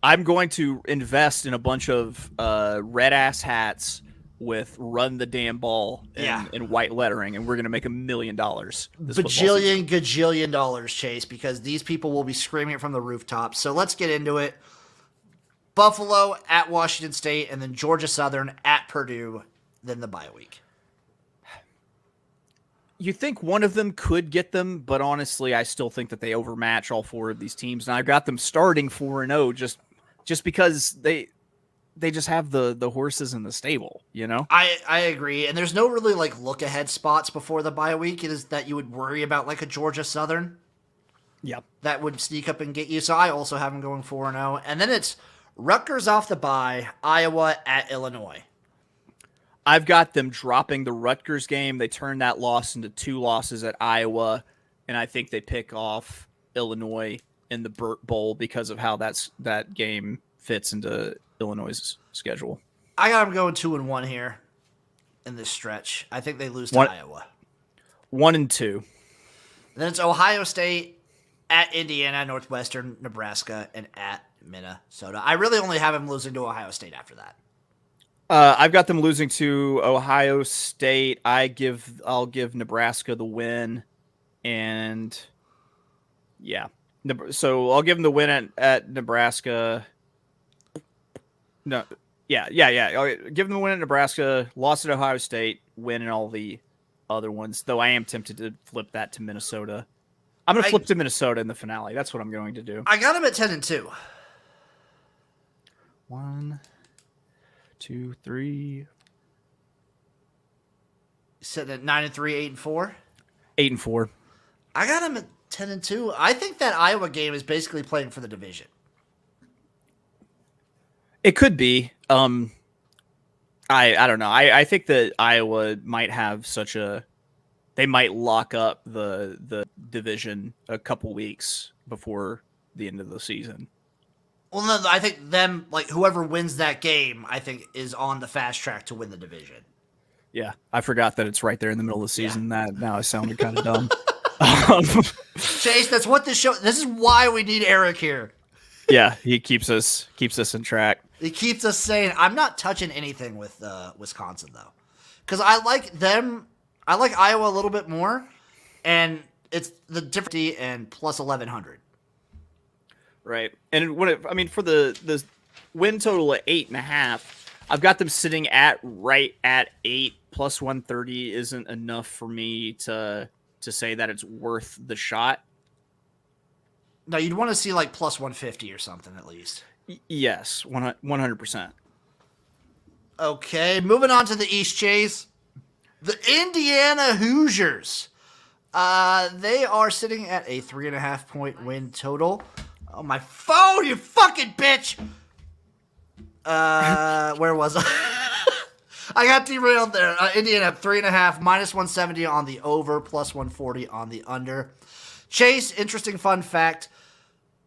B: I'm going to invest in a bunch of red ass hats with "Run the damn ball" in white lettering, and we're going to make $1 million.
A: Gajillion dollars, Chase, because these people will be screaming it from the rooftops. So let's get into it. Buffalo at Washington State, and then Georgia Southern at Purdue, then the bye week.
B: You think one of them could get them, but honestly, I still think that they overmatch all four of these teams, and I've got them starting 4-0 just because they just have the horses in the stable, you know?
A: I agree, and there's no really like look ahead spots before the bye week. It is that you would worry about like a Georgia Southern.
B: Yep.
A: That would sneak up and get you. So I also have them going 4-0, and then it's Rutgers off the bye, Iowa at Illinois.
B: I've got them dropping the Rutgers game. They turn that loss into 2 losses at Iowa, and I think they pick off Illinois in the Burt Bowl because of how that game fits into Illinois' schedule.
A: I got them going 2-1 here in this stretch. I think they lose to Iowa.
B: 1-2.
A: Then it's Ohio State at Indiana, Northwestern, Nebraska, and at Minnesota. I really only have them losing to Ohio State after that.
B: I've got them losing to Ohio State. I'll give Nebraska the win, and so I'll give them the win at Nebraska. No, I'll give them the win at Nebraska, loss at Ohio State, win in all the other ones. Though I am tempted to flip that to Minnesota. I'm going to flip to Minnesota in the finale. That's what I'm going to do.
A: I got them at 10-2.
B: 1, 2, 3.
A: Sitting at 9-3, 8-4.
B: 8-4.
A: I got them at 10-2. I think that Iowa game is basically playing for the division.
B: It could be. I don't know. I think that Iowa might have they might lock up the division a couple weeks before the end of the season.
A: Well, no, I think them, like, whoever wins that game, I think, is on the fast track to win the division.
B: Yeah, I forgot that it's right there in the middle of the season. Yeah. That now I sounded kind of dumb.
A: Chase, that's what this is why we need Eric here.
B: Yeah, he keeps us in track.
A: He keeps us saying, I'm not touching anything with Wisconsin, though. Because I like them. I like Iowa a little bit more, and it's the difference and plus 1,100.
B: Right. And for the win total at 8.5, I've got them sitting right at 8 plus 130 isn't enough for me to say that it's worth the shot.
A: No, you'd want to see like plus 150 or something at least.
B: Yes, 100%.
A: Okay, moving on to the East, Chase. The Indiana Hoosiers. They are sitting at a 3.5 point win total. Oh, my phone, you fucking bitch! Where was I? I got derailed there. Indiana 3.5, minus 170 on the over, plus 140 on the under. Chase, interesting fun fact.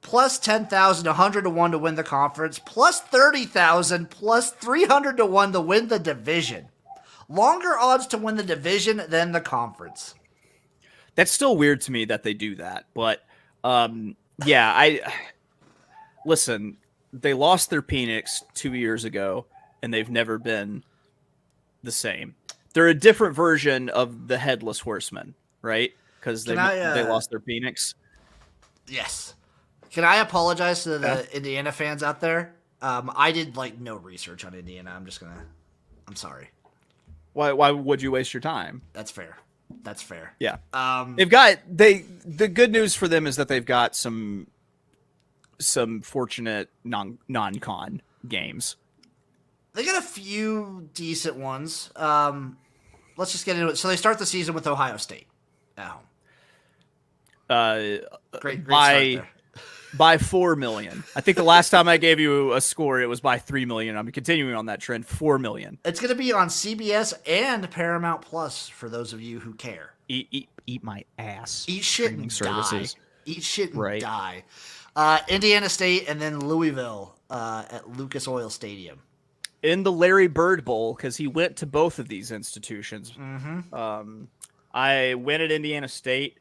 A: Plus 10,000, 100 to 1 to win the conference. Plus 30,000, plus 300 to 1 to win the division. Longer odds to win the division than the conference.
B: That's still weird to me that they do that, but listen, they lost their Penix 2 years ago, and they've never been the same. They're a different version of the Headless Horseman, right? Because they lost their Penix.
A: Yes. Can I apologize to the Indiana fans out there? I did no research on Indiana. I'm sorry.
B: Why would you waste your time?
A: That's fair. That's fair.
B: Yeah. The good news for them is that they've got some fortunate non-con games.
A: They got a few decent ones. Let's just get into it. So they start the season with Ohio State at home. Great start there.
B: By 4 million. I think the last time I gave you a score, it was by 3 million. I'm continuing on that trend. 4 million.
A: It's going to be on CBS and Paramount Plus for those of you who care.
B: Eat my ass.
A: Eat shit and
B: services.
A: Die. Eat shit and die. Indiana State and then Louisville at Lucas Oil Stadium.
B: In the Larry Bird Bowl, because he went to both of these institutions.
A: Mm-hmm.
B: I went at Indiana State.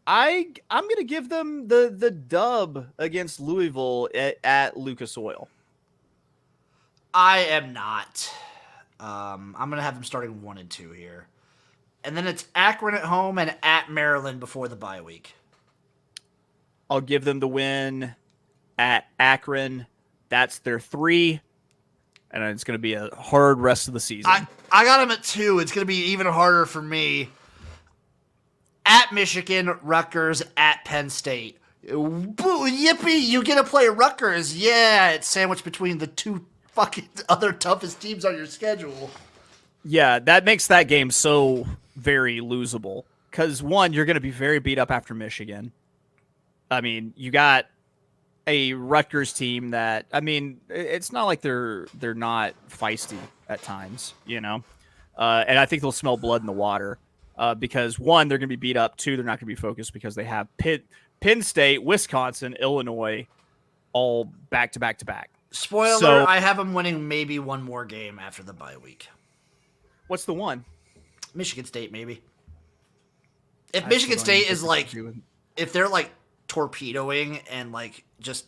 B: I'm going to give them the dub against Louisville at Lucas Oil.
A: I am not. I'm going to have them starting 1 and 2 here. And then it's Akron at home and at Maryland before the bye week.
B: I'll give them the win at Akron. That's their 3. And it's going to be a hard rest of the season.
A: I got them at 2. It's going to be even harder for me. At Michigan, Rutgers, at Penn State. Boo, yippee, you get to play Rutgers. Yeah, it's sandwiched between the 2 fucking other toughest teams on your schedule.
B: Yeah, that makes that game so very losable. Because, 1, you're going to be very beat up after Michigan. I mean, you got a Rutgers team that, I mean, it's not like they're not feisty at times, you know? And I think they'll smell blood in the water. Because 1, they're going to be beat up. 2, they're not going to be focused because they have Penn State, Wisconsin, Illinois, all back to back to back.
A: Spoiler, I have them winning maybe one more game after the bye week.
B: What's the one?
A: Michigan State, maybe. If Michigan State is if they're torpedoing and just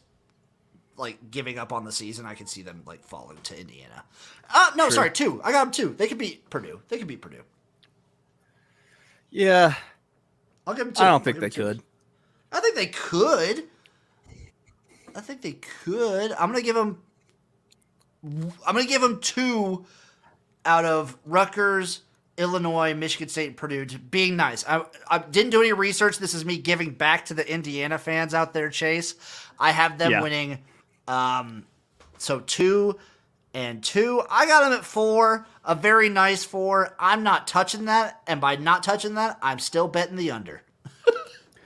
A: giving up on the season, I can see them falling to Indiana. No, True. Sorry, 2. I got them 2. They could beat Purdue.
B: Yeah.
A: I'll give them 2.
B: I don't think they could.
A: I think they could. I'm going to give them 2 out of Rutgers, Illinois, Michigan State, and Purdue. Being nice. I didn't do any research. This is me giving back to the Indiana fans out there, Chase. I have them winning. So 2 and 2. I got them at 4. A very nice 4. I'm not touching that, and by not touching that, I'm still betting the under.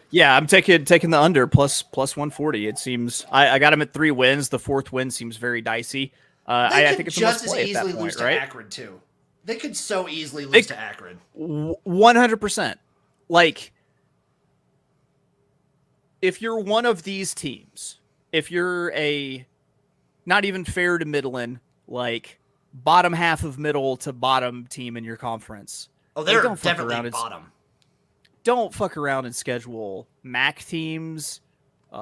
B: Yeah, I'm taking the under plus 140. It seems I got them at 3 wins. The 4th win seems very dicey. I think it's
A: just
B: as
A: easily
B: point,
A: lose to
B: right?
A: Akron too. They could so easily lose to Akron.
B: 100%. If you're one of these teams, if you're a not even fair to middling, bottom half of middle to bottom team in your conference.
A: Oh, they're definitely bottom.
B: Don't fuck around and schedule MAC teams,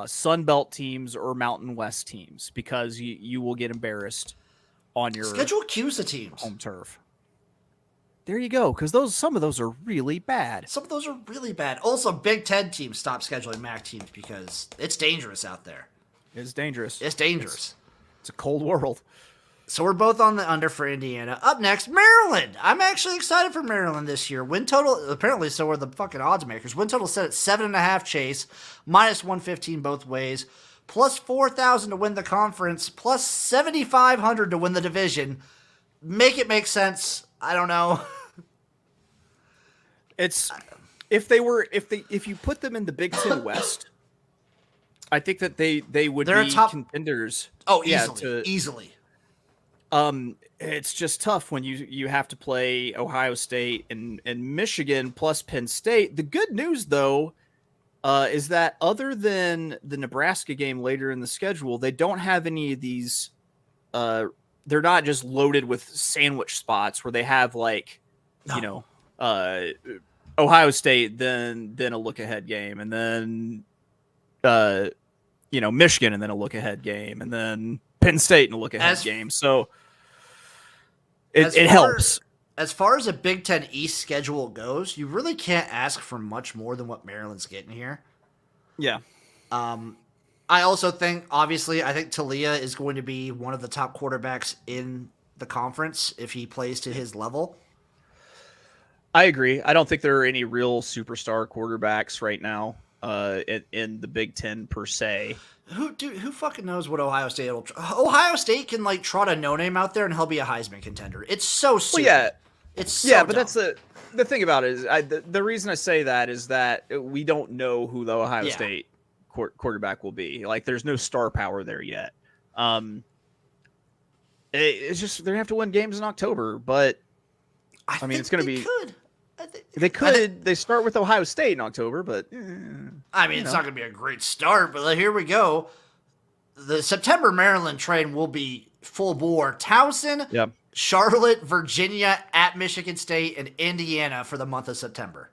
B: Sun Belt teams, or Mountain West teams because you will get embarrassed on your
A: schedule CUSA teams
B: home turf. There you go, because some of those are really bad.
A: Also, Big Ten teams stop scheduling MAC teams because it's dangerous out there.
B: It's dangerous.
A: It's
B: a cold world.
A: So we're both on the under for Indiana. Up next, Maryland. I'm actually excited for Maryland this year. Win total, apparently so are the fucking odds makers. Win total set at 7.5 Chase, minus 115 both ways, plus 4,000 to win the conference, plus 7,500 to win the division. Make it make sense. I don't know.
B: It's if you put them in the Big Ten West, I think that they would be top contenders.
A: Oh, easily.
B: It's just tough when you have to play Ohio State and Michigan plus Penn State. The good news, though, is that other than the Nebraska game later in the schedule, they don't have any of these. They're not just loaded with sandwich spots where they have Ohio State, then a look ahead game, and then Michigan, and then a look ahead game, and then Penn State and a look ahead game. So it helps.
A: As far as a Big Ten East schedule goes, you really can't ask for much more than what Maryland's getting here.
B: Yeah.
A: I also think, obviously, I think Talia is going to be one of the top quarterbacks in the conference if he plays to his level.
B: I agree. I don't think there are any real superstar quarterbacks right now in the Big Ten per se.
A: Who fucking knows what Ohio State will? Ohio State can like trot a no name out there and he'll be a Heisman contender. It's so stupid.
B: Well, yeah,
A: it's so
B: yeah, but
A: dumb.
B: that's the thing about it is the reason I say that is that we don't know who the Ohio State quarterback will be. Like, there's no star power there yet. It's just they're gonna have to win games in October, but I mean, it's gonna be. They could. They start with Ohio State in October, but
A: I mean, it's not going to be a great start. But here we go. The September Maryland train will be full bore. Towson, Charlotte, Virginia, at Michigan State, and Indiana for the month of September.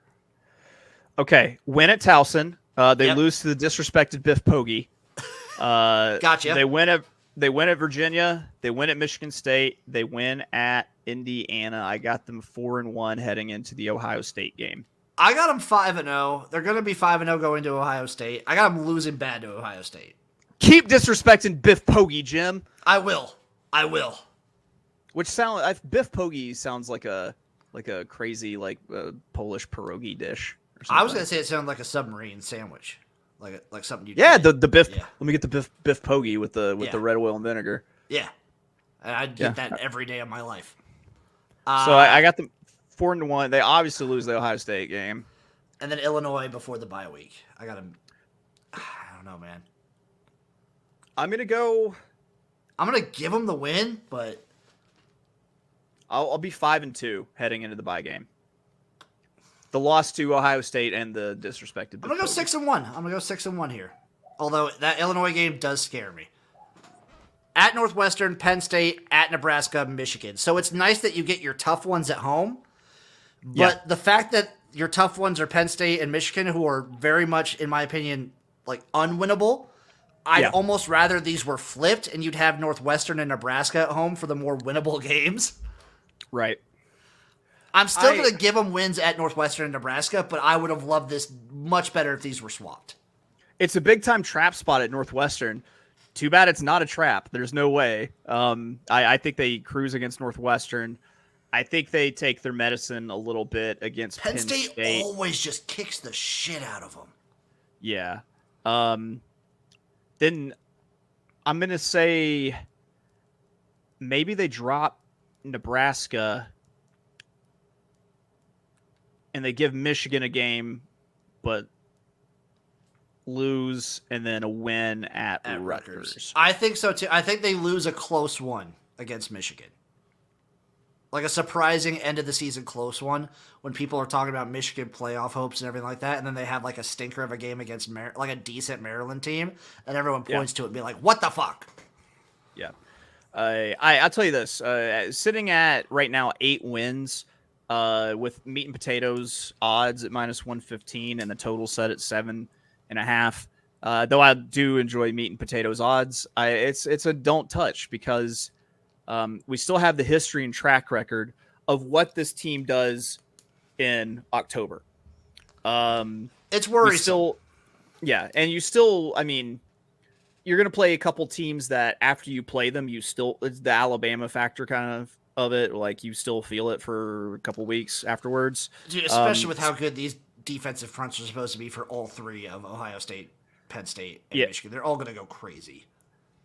B: Okay, win at Towson. They lose to the disrespected Biff Poggi.
A: Gotcha.
B: They win at Virginia. They win at Michigan State. They win at Indiana. I got them 4-1 heading into the Ohio State game.
A: I got them 5-0. They're going to be 5-0 going to Ohio State. I got them losing bad to Ohio State.
B: Keep disrespecting Biff Poggi, Jim.
A: I will.
B: Which Biff Poggi sounds like a crazy Polish pierogi dish. Or something.
A: I was going to say it sounded like a submarine sandwich. Like something you
B: the Biff. Yeah. Let me get the Biff Poggi with the red oil and vinegar.
A: Yeah, and I'd get that every day of my life.
B: So I got them 4-1. They obviously lose the Ohio State game,
A: and then Illinois before the bye week. I got them. I don't know, man.
B: I'm gonna
A: give them the win, but
B: I'll be 5-2 heading into the bye game. The loss to Ohio State and the disrespected.
A: I'm gonna go 6-1. I'm gonna go 6-1 here. Although that Illinois game does scare me. At Northwestern, Penn State, at Nebraska, Michigan. So it's nice that you get your tough ones at home. But the fact that your tough ones are Penn State and Michigan, who are very much, in my opinion, like unwinnable, I'd almost rather these were flipped and you'd have Northwestern and Nebraska at home for the more winnable games.
B: Right.
A: I'm still going to give them wins at Northwestern and Nebraska, but I would have loved this much better if these were swapped.
B: It's a big-time trap spot at Northwestern. Too bad it's not a trap. There's no way. I think they cruise against Northwestern. I think they take their medicine a little bit against Penn State.
A: Always just kicks the shit out of them.
B: Yeah. Then I'm going to say maybe they drop Nebraska and they give Michigan a game, but lose and then a win at Rutgers.
A: I think so too. I think they lose a close one against Michigan. Like a surprising end of the season close one when people are talking about Michigan playoff hopes and everything like that, and then they have like a stinker of a game against like a decent Maryland team, and everyone points to it and be like, "What the fuck?"
B: Yeah, I'll tell you this: sitting at right now 8 wins, with meat and potatoes odds at -115 and the total set at 7.5. Though I do enjoy meat and potatoes odds, it's a don't touch because. We still have the history and track record of what this team does in October.
A: It's worrisome.
B: And you still, I mean, you're going to play a couple teams that after you play them, it's the Alabama factor kind of it. Like you still feel it for a couple weeks afterwards.
A: Dude, especially with how good these defensive fronts are supposed to be for all three of Ohio State, Penn State, and Michigan. They're all going to go crazy.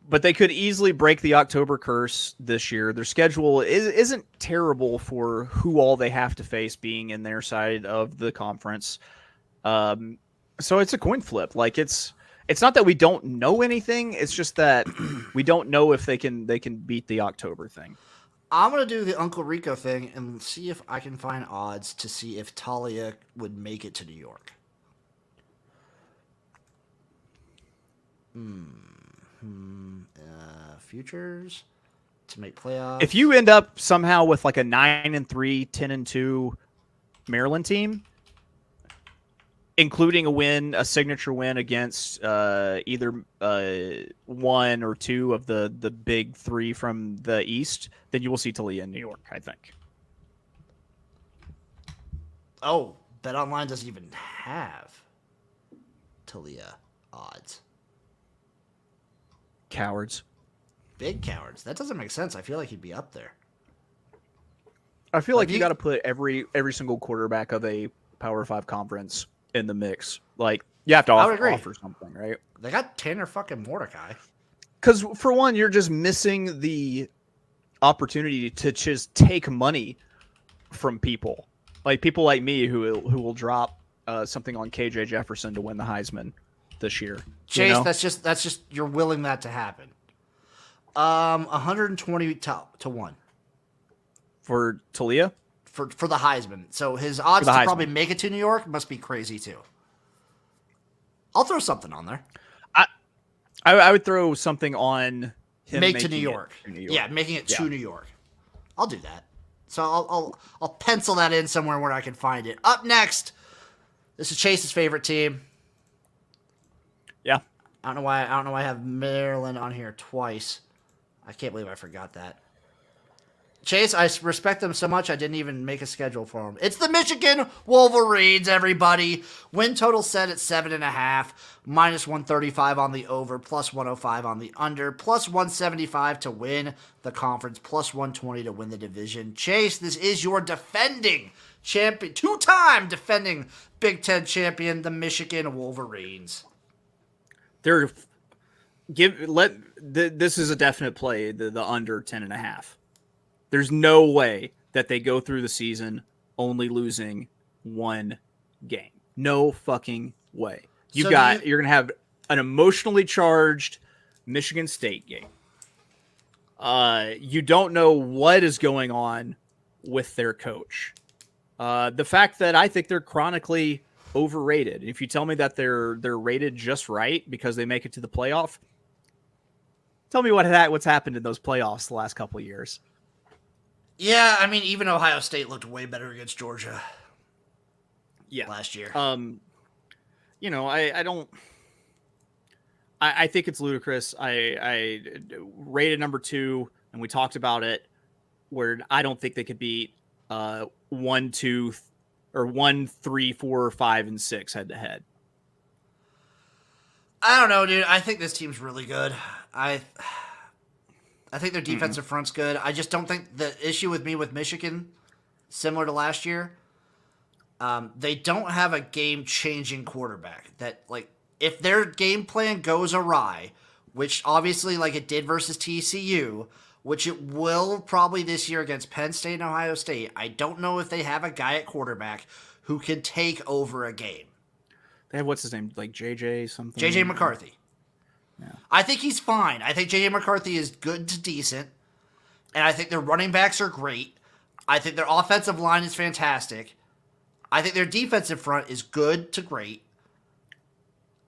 B: But they could easily break the October curse this year. Their schedule isn't terrible for who all they have to face being in their side of the conference. So it's a coin flip. Like it's not that we don't know anything. It's just that we don't know if they can beat the October thing.
A: I'm going to do the Uncle Rico thing and see if I can find odds to see if Talia would make it to New York. Futures to make playoffs.
B: If you end up somehow with like a 9-3, 10-2 Maryland team, including a signature win against either one or two of the big three from the East, then you will see Talia in New York, I think.
A: Oh, BetOnline doesn't even have Talia odds.
B: Cowards.
A: Big cowards. That doesn't make sense. I feel like he'd be up there.
B: I feel like you got to put every single quarterback of a Power 5 conference in the mix. Like, you have to offer something, right?
A: They got Tanner fucking Mordecai.
B: Because, for one, you're just missing the opportunity to just take money from people. Like, people like me who will drop something on KJ Jefferson to win the Heisman this year.
A: Chase,
B: you know?
A: that's just you're willing that to happen. 120 to 1
B: for Talia
A: for the Heisman. So his odds to probably make it to New York must be crazy too. I'll throw something on there.
B: I would throw something on him
A: to New York. Yeah, making it to New York. I'll do that. So I'll pencil that in somewhere where I can find it. Up next, this is Chase's favorite team.
B: Yeah.
A: I don't know why I have Maryland on here twice. I can't believe I forgot that. Chase, I respect them so much I didn't even make a schedule for them. It's the Michigan Wolverines, everybody. Win total set at 7.5, minus 135 on the over, plus 105 on the under, plus 175 to win the conference, plus 120 to win the division. Chase, this is your defending champion, two-time defending Big Ten champion, the Michigan Wolverines.
B: This is a definite play, the under 10.5. There's no way that they go through the season only losing one game. No fucking way. You're going to have an emotionally charged Michigan State game. You don't know what is going on with their coach. The fact that I think they're chronically overrated. If you tell me that they're rated just right because they make it to the playoff, tell me what's happened in those playoffs the last couple of years.
A: Yeah, I mean, even Ohio State looked way better against Georgia.
B: Yeah,
A: last year.
B: I don't. I think it's ludicrous. I rated number 2, and we talked about it, where I don't think they could beat 1, 2, or 1, 3, 4, 5, and 6 head to head.
A: I don't know, dude. I think this team's really good. I think their defensive front's good. I just don't think the issue with me with Michigan, similar to last year, they don't have a game-changing quarterback. That, like, if their game plan goes awry, which obviously, like, it did versus TCU, which it will probably this year against Penn State and Ohio State, I don't know if they have a guy at quarterback who can take over a game.
B: They have, what's his name, like JJ something?
A: JJ McCarthy.
B: Yeah.
A: I think he's fine. I think J.J. McCarthy is good to decent. And I think their running backs are great. I think their offensive line is fantastic. I think their defensive front is good to great.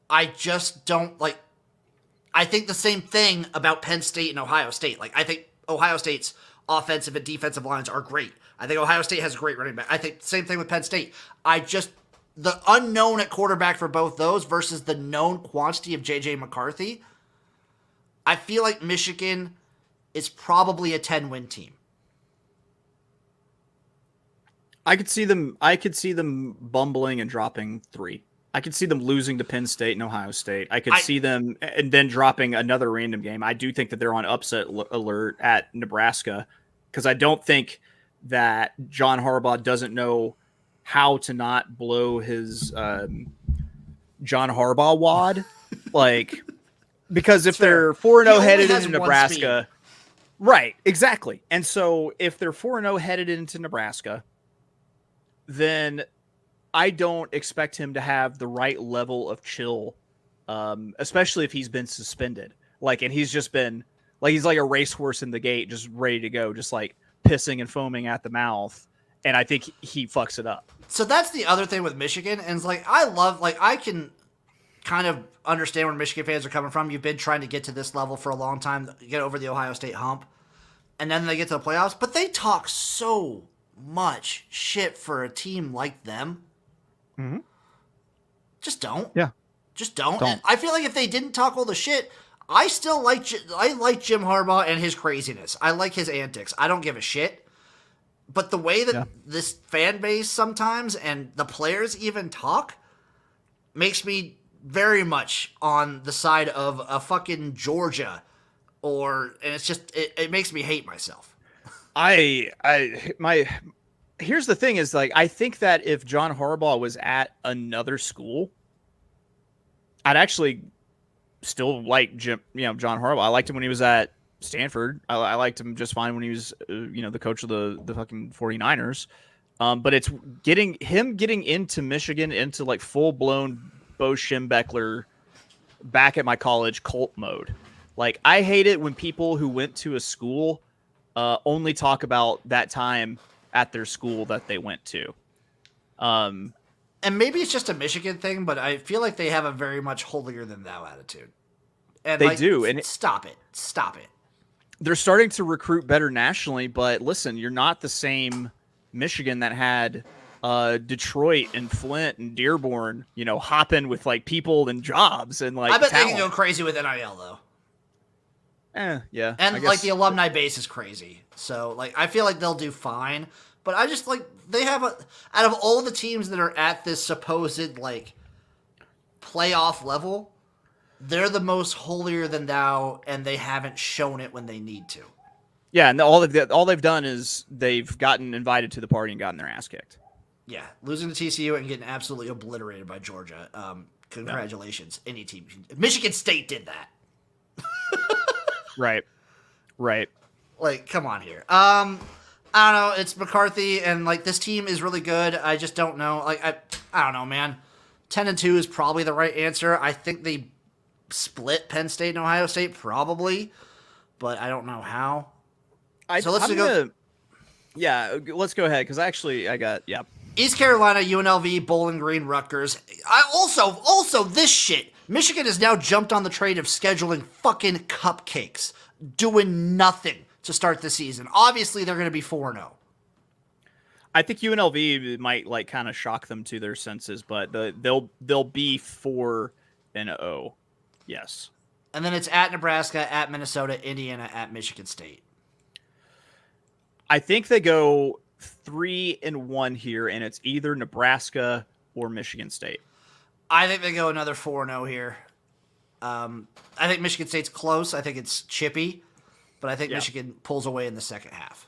A: I just don't, like... I think the same thing about Penn State and Ohio State. Like, I think Ohio State's offensive and defensive lines are great. I think Ohio State has a great running back. I think the same thing with Penn State. The unknown at quarterback for both those versus the known quantity of J.J. McCarthy, I feel like Michigan is probably a 10-win team.
B: I could see them bumbling and dropping 3. I could see them losing to Penn State and Ohio State. I could see them and then dropping another random game. I do think that they're on upset alert at Nebraska because I don't think that John Harbaugh doesn't know how to not blow his John Harbaugh wad. Like, because if they're 4-0 headed into Nebraska, right, exactly. And so if they're 4-0 headed into Nebraska, then I don't expect him to have the right level of chill, especially if he's been suspended. Like, and he's just been like, he's like a racehorse in the gate, just ready to go, just like pissing and foaming at the mouth. And I think he fucks it up.
A: So that's the other thing with Michigan. And it's like, I can kind of understand where Michigan fans are coming from. You've been trying to get to this level for a long time, get over the Ohio State hump. And then they get to the playoffs. But they talk so much shit for a team like them.
B: Mm-hmm.
A: Just don't.
B: Yeah.
A: Just don't. And I feel like if they didn't talk all the shit, I like Jim Harbaugh and his craziness. I like his antics. I don't give a shit. But the way that this fan base sometimes and the players even talk makes me very much on the side of a fucking Georgia and it's just it makes me hate myself.
B: Here's the thing is like I think that if John Harbaugh was at another school, I'd actually still like John Harbaugh. I liked him when he was at Stanford. I liked him just fine when he was the coach of the fucking 49ers. But it's getting into Michigan into like full blown Bo Schembechler back at my college cult mode. Like I hate it when people who went to a school only talk about that time at their school that they went to.
A: And maybe it's just a Michigan thing, but I feel like they have a very much holier than thou attitude. And
B: they do, and
A: stop it.
B: They're starting to recruit better nationally, but listen, you're not the same Michigan that had Detroit and Flint and Dearborn, hopping with like people and jobs and like.
A: I bet
B: talent.
A: they can go crazy with NIL though.
B: Yeah.
A: And like the alumni base is crazy. So like I feel like they'll do fine. But I just like they have out of all the teams that are at this supposed like playoff level, they're the most holier than thou, and they haven't shown it when they need to.
B: Yeah, and all they've done is they've gotten invited to the party and gotten their ass kicked.
A: Yeah, losing to TCU and getting absolutely obliterated by Georgia. Congratulations, any team. Michigan State did that.
B: Right.
A: Like, come on here. I don't know. It's McCarthy, and like this team is really good. I just don't know. Like, I don't know, man. 10-2 is probably the right answer. I think they split Penn State and Ohio State, probably, but I don't know how. So let's go.
B: Yeah, let's go ahead because
A: East Carolina, UNLV, Bowling Green, Rutgers. I also this shit. Michigan has now jumped on the trade of scheduling fucking cupcakes, doing nothing to start the season. Obviously, they're going to be 4-0.
B: I think UNLV might like kind of shock them to their senses, but they'll be 4-0. Yes.
A: And then it's at Nebraska, at Minnesota, Indiana, at Michigan State.
B: I think they go 3-1 here, and it's either Nebraska or Michigan State.
A: I think they go another 4-0 here. I think Michigan State's close. I think it's chippy, but I think Michigan pulls away in the second half.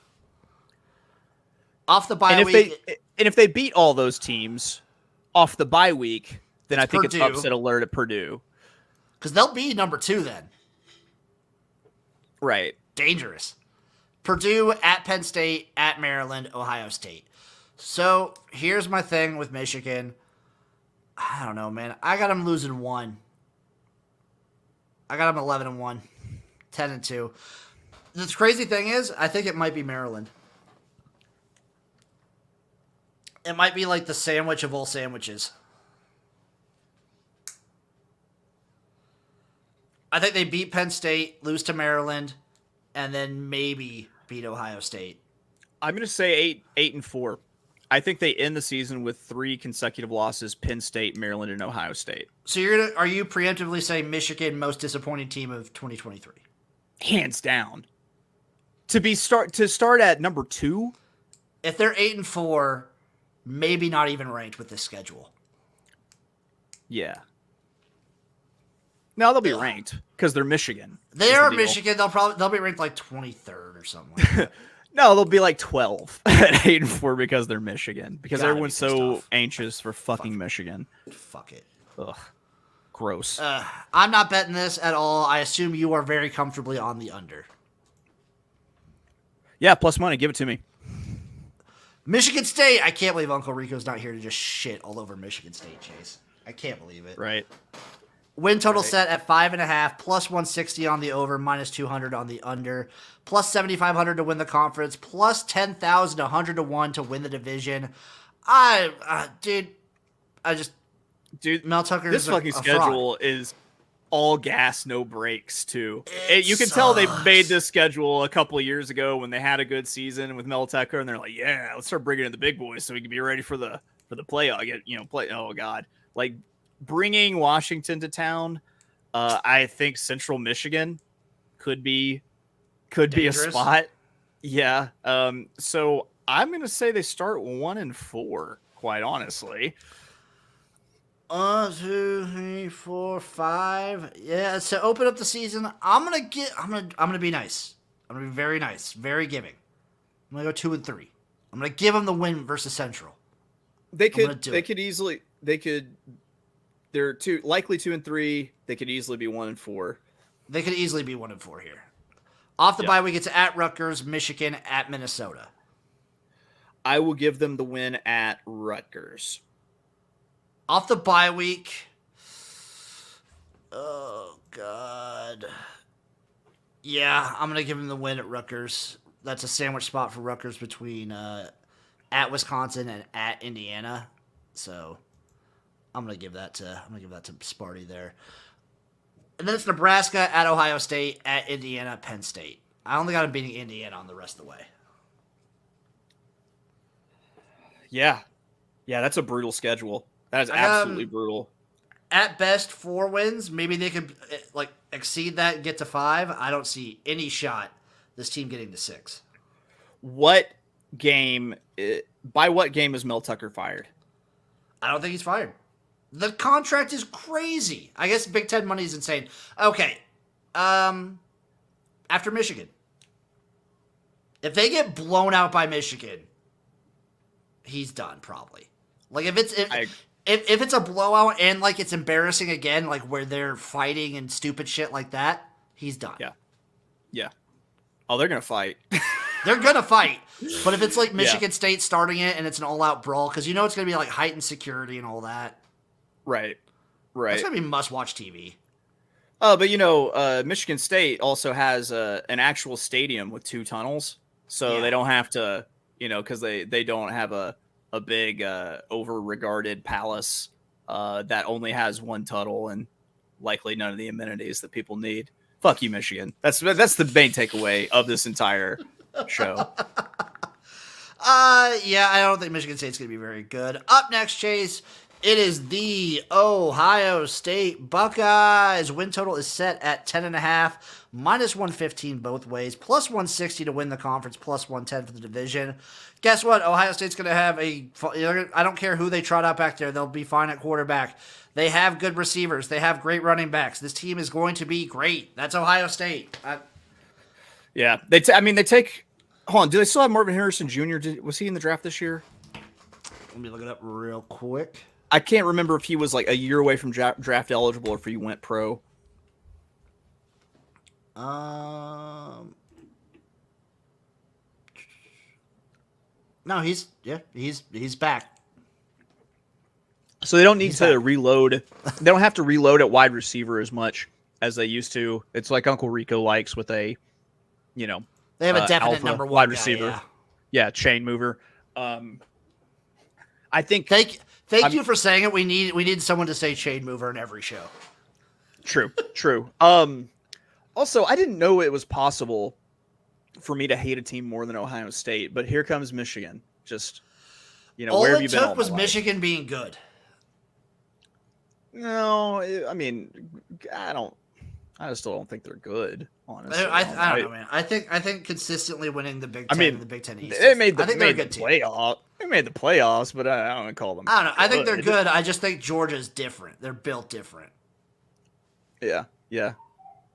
A: Off the bye week.
B: If they beat all those teams off the bye week, then I think
A: Purdue.
B: it's upset alert at Purdue.
A: Because they'll be number 2 then.
B: Right.
A: Dangerous. Purdue, at Penn State, at Maryland, Ohio State. So here's my thing with Michigan. I don't know, man. I got them losing 1. I got them 11-1, 10-2. The crazy thing is, I think it might be Maryland. It might be like the sandwich of all sandwiches. I think they beat Penn State, lose to Maryland, and then maybe beat Ohio State.
B: I'm going to say 8-4. I think they end the season with 3 consecutive losses: Penn State, Maryland, and Ohio State.
A: So are you preemptively saying Michigan most disappointing team of 2023?
B: Hands down. To start at number 2?
A: If they're 8-4, maybe not even ranked with this schedule.
B: Yeah. No, they'll be ranked because they're Michigan.
A: They are Michigan. They'll be ranked like 23rd or something like that.
B: No, they'll be like 12 at 8-4 because they're Michigan. Because everyone's so anxious for fucking Michigan.
A: Fuck it.
B: Ugh. Gross.
A: I'm not betting this at all. I assume you are very comfortably on the under.
B: Yeah, plus money. Give it to me.
A: Michigan State. I can't believe Uncle Rico's not here to just shit all over Michigan State, Chase. I can't believe it.
B: Right.
A: Win total set at 5.5, plus 160 on the over, minus 200 on the under, plus 7,500 to win the conference, plus 10,000, 100 to 1 to win the division. Dude, Mel Tucker.
B: This fucking schedule is all gas, no breaks, too. You can tell they made this schedule a couple of years ago when they had a good season with Mel Tucker, and they're like, yeah, let's start bringing in the big boys so we can be ready for the playoff. Oh God, like. Bringing Washington to town, I think Central Michigan could be a spot. Yeah. So I'm gonna say they start 1-4. Quite honestly.
A: 1, 2, 3, 4, 5. Yeah, to open up the season, I'm gonna be nice. I'm gonna be very nice, very giving. I'm gonna go 2-3. I'm gonna give them the win versus Central.
B: They
A: I'm gonna
B: could
A: do
B: they
A: it.
B: could easily they could they're likely 2-3. They could easily be 1-4.
A: They could easily be 1-4 here. Off the
B: Yeah.
A: bye, we get to at Rutgers, Michigan, at Minnesota.
B: I will give them the win at Rutgers.
A: Off the bye week. Oh God. Yeah, I'm gonna give them the win at Rutgers. That's a sandwich spot for Rutgers between at Wisconsin and at Indiana. So I'm gonna give that to Sparty there. And then it's Nebraska at Ohio State, at Indiana, Penn State. I only got them beating Indiana on the rest of the way.
B: Yeah. Yeah, that's a brutal schedule. That is
A: I got 'em
B: absolutely brutal.
A: at best 4 wins. Maybe they could like exceed that and get to 5. I don't see any shot this team getting to 6.
B: What game by what game is Mel Tucker fired?
A: I don't think he's fired. The contract is crazy. I guess Big Ten money is insane. Okay. After Michigan. If they get blown out by Michigan, he's done probably. Like if it's a blowout and like it's embarrassing again, like where they're fighting and stupid shit like that, he's done.
B: Yeah. Yeah. Oh, they're going to fight.
A: They're gonna fight. But if it's like Michigan State starting it and it's an all-out brawl, because you know it's gonna be like heightened security and all that.
B: Right.
A: It's gonna be must-watch TV.
B: Oh, but Michigan State also has an actual stadium with 2 tunnels, so they don't have to, because they don't have a big over-regarded palace that only has 1 tunnel and likely none of the amenities that people need. Fuck you, Michigan. That's the main takeaway of this entire show.
A: Yeah, I don't think Michigan State's gonna be very good. Up next, Chase, it is the Ohio State Buckeyes. Win total is set at 10.5, minus 115 both ways, plus 160 to win the conference, plus 110 for the division. Guess what? Ohio State's gonna have I don't care who they trot out back there, they'll be fine at quarterback. They have good receivers. They have great running backs. This team is going to be great. That's Ohio State.
B: Yeah, they take. Hold on, do they still have Marvin Harrison Jr.? Was he in the draft this year?
A: Let me look it up real quick.
B: I can't remember if he was like a year away from draft eligible or if he went pro.
A: No, he's back.
B: So they don't need to reload. They don't have to reload at wide receiver as much as they used to. It's like Uncle Rico likes with a,
A: they have a definite
B: alpha
A: number 1
B: wide
A: guy,
B: receiver. Yeah, chain mover. I think.
A: Thank you for saying it. We need someone to say chain mover in every show.
B: True. Also, I didn't know it was possible for me to hate a team more than Ohio State, but here comes Michigan. Just,
A: all
B: where
A: it
B: have you been?
A: took was Michigan being good.
B: No, I mean, I still don't think they're good. Honestly,
A: I don't know, man. I think consistently winning the Big Ten and the Big Ten East.
B: They made the
A: playoffs.
B: They made the playoffs, but I don't call them.
A: I don't know. I think they're good. I just think Georgia's different. They're built different.
B: Yeah.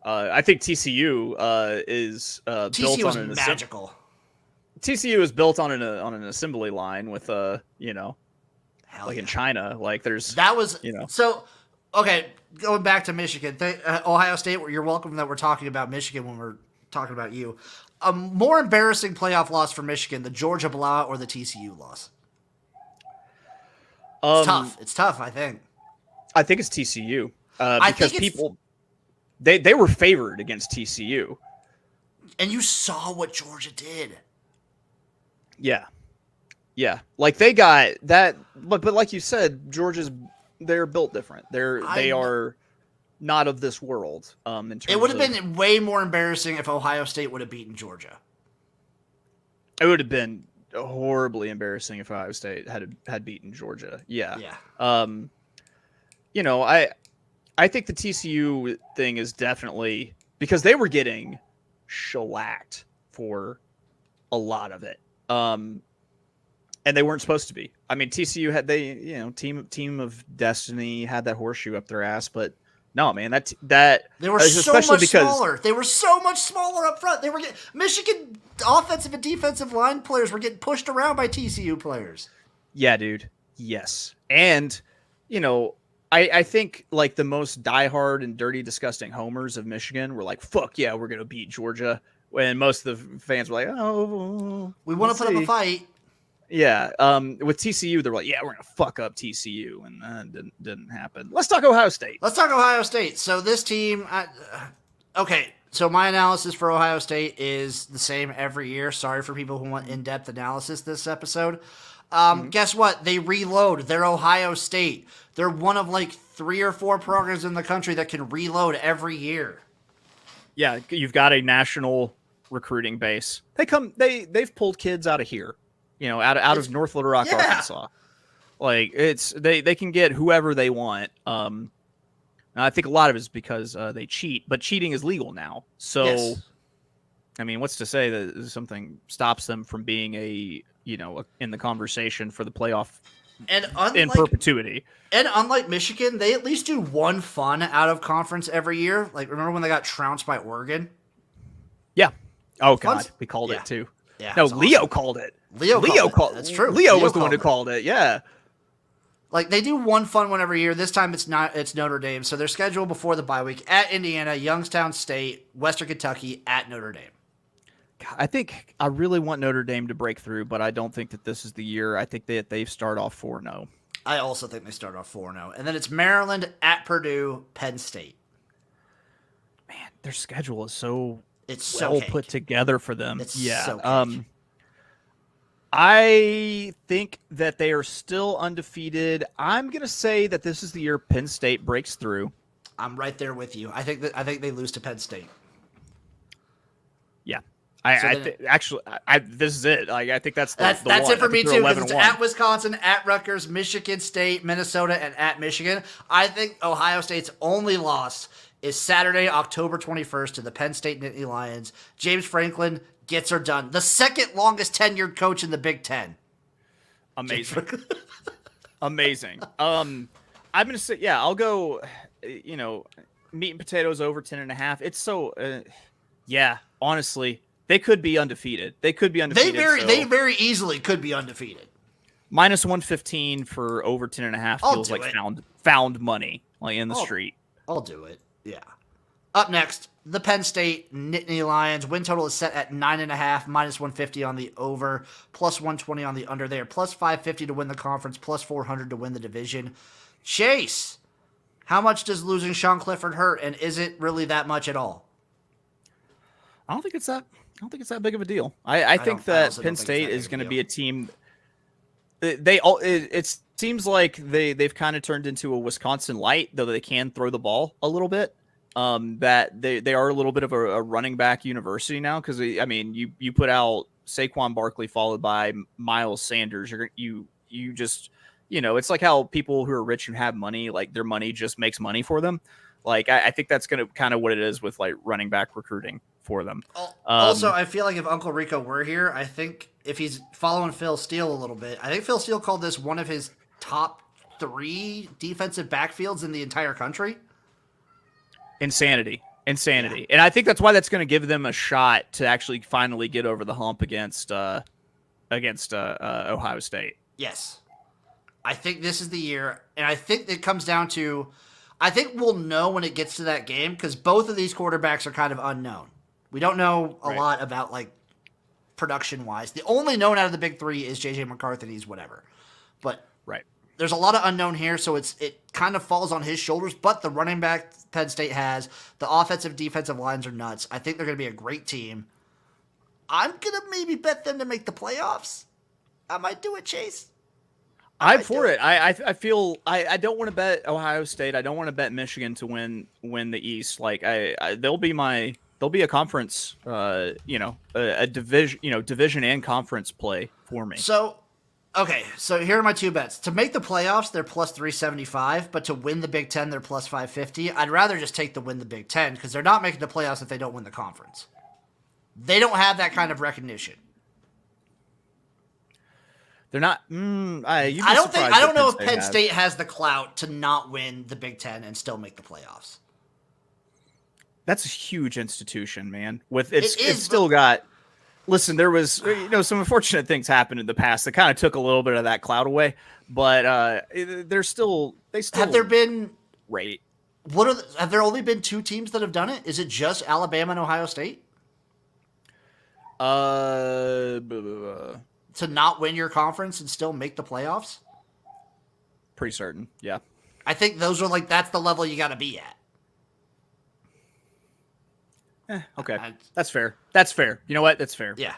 B: I think TCU is built on an
A: magical.
B: TCU is built on an assembly line with in China. Like there's
A: So okay, going back to Michigan, Ohio State. You're welcome that we're talking about Michigan when we're talking about you. A more embarrassing playoff loss for Michigan: the Georgia blowout or the TCU loss. It's tough. I think
B: it's TCU because people they were favored against TCU,
A: and you saw what Georgia did.
B: Yeah. Like they got that, but like you said, they're built different. They are not of this world. In terms
A: it would have been way more embarrassing if Ohio State would have beaten Georgia.
B: It would have been horribly embarrassing if Ohio State had beaten Georgia. Yeah. I think the TCU thing is definitely because they were getting shellacked for a lot of it. and they weren't supposed to be. I mean, TCU had team of destiny had that horseshoe up their ass, but no, man, that
A: they were so much smaller. They were so much smaller up front. They were Michigan offensive and defensive line players were getting pushed around by TCU players.
B: Yeah, dude. Yes, and I think like the most diehard and dirty, disgusting homers of Michigan were like, "Fuck yeah, we're gonna beat Georgia." When most of the fans were like, "Oh,
A: we want to put up a fight."
B: Yeah. With TCU, they're like, "Yeah, we're gonna fuck up TCU," and that didn't happen. Let's talk Ohio State.
A: So this team, okay. So my analysis for Ohio State is the same every year. Sorry for people who want in-depth analysis this episode. Guess what? They reload. They're Ohio State. They're one of like 3 or 4 programs in the country that can reload every year.
B: Yeah, you've got a national recruiting base. They've pulled kids out of here, out of North Little Rock, Arkansas. Like they can get whoever they want. I think a lot of it is because they cheat, but cheating is legal now. So, yes. I mean, what's to say that something stops them from being in the conversation for the playoff in perpetuity?
A: And unlike Michigan, they at least do one fun out of conference every year. Like, remember when they got trounced by Oregon?
B: Yeah. Oh, God. We called it, too.
A: Yeah.
B: No, Leo called it.
A: Leo called it. That's true.
B: Leo was the one who called it. Yeah.
A: Like, they do one fun one every year. This time it's Notre Dame. So they're scheduled before the bye week at Indiana, Youngstown State, Western Kentucky, at Notre Dame.
B: I really want Notre Dame to break through, but I don't think that this is the year. I think that they start off 4-0.
A: I also think they start off 4-0. And then it's Maryland at Purdue, Penn State.
B: Man, their schedule is so
A: so
B: put together for them.
A: It's
B: yeah.
A: So
B: I think that they are still undefeated. I'm going to say that this is the year Penn State breaks through.
A: I'm right there with you. I think they lose to Penn State.
B: Yeah. This is it. Like, I think that's
A: that's it for me too. Because it's at Wisconsin, at Rutgers, Michigan State, Minnesota, and at Michigan. I think Ohio State's only loss is Saturday, October 21st, to the Penn State Nittany Lions. James Franklin gets her done. The second longest tenured coach in the Big Ten.
B: Amazing. Amazing. I'm gonna say, I'll go. Meat and potatoes over 10.5. It's so. Honestly. They could be undefeated. They
A: They very easily could be undefeated.
B: Minus 115 for over 10.5 feels like found money, like in the street.
A: I'll do it. Yeah. Up next, the Penn State Nittany Lions. Win total is set at 9.5, minus 150 on the over, plus 120 on the under. They are plus 550 to win the conference, plus 400 to win the division. Chase, how much does losing Sean Clifford hurt, and is it really that much at all?
B: I don't think it's that big of a deal. I think that Penn State is going to be a team. It seems like they've kind of turned into a Wisconsin light, though they can throw the ball a little bit. That they are a little bit of a running back university now, because you put out Saquon Barkley followed by Miles Sanders. You just it's like how people who are rich and have money, like their money just makes money for them. Like I think that's going to kind of what it is with like running back recruiting for them.
A: Also, I feel like if Uncle Rico were here, I think if he's following Phil Steele a little bit, I think Phil Steele called this one of his top 3 defensive backfields in the entire country.
B: Insanity. Yeah. And I think that's why that's going to give them a shot to actually finally get over the hump against Ohio State.
A: Yes. I think this is the year, and I think it comes down to, I think we'll know when it gets to that game, because both of these quarterbacks are kind of unknown. We don't know a lot about, like, production-wise. The only known out of the big 3 is J.J. McCarthy, and he's whatever. But there's a lot of unknown here, so it kind of falls on his shoulders. But the running back Penn State has, the offensive, defensive lines are nuts. I think they're going to be a great team. I'm going to maybe bet them to make the playoffs. I might do it, Chase.
B: I'm for it. I feel I don't want to bet Ohio State. I don't want to bet Michigan to win the East. Like they'll be a conference, a division and conference play for me.
A: So here are my 2 bets. To make the playoffs, they're plus 375, but to win the Big Ten, they're plus 550. I'd rather just take the win the Big Ten, because they're not making the playoffs if they don't win the conference. They don't have that kind of recognition.
B: They're not.
A: I don't know if Penn State has the clout to not win the Big Ten and still make the playoffs.
B: That's a huge institution, man. It's still got. Listen, there was some unfortunate things happened in the past that kind of took a little bit of that clout away, but they still
A: have there been
B: great.
A: Have there only been 2 teams that have done it? Is it just Alabama and Ohio State? To not win your conference and still make the playoffs?
B: Pretty certain, yeah.
A: I think those are that's the level you got to be at.
B: Okay, that's fair. That's fair. You know what? That's fair.
A: Yeah.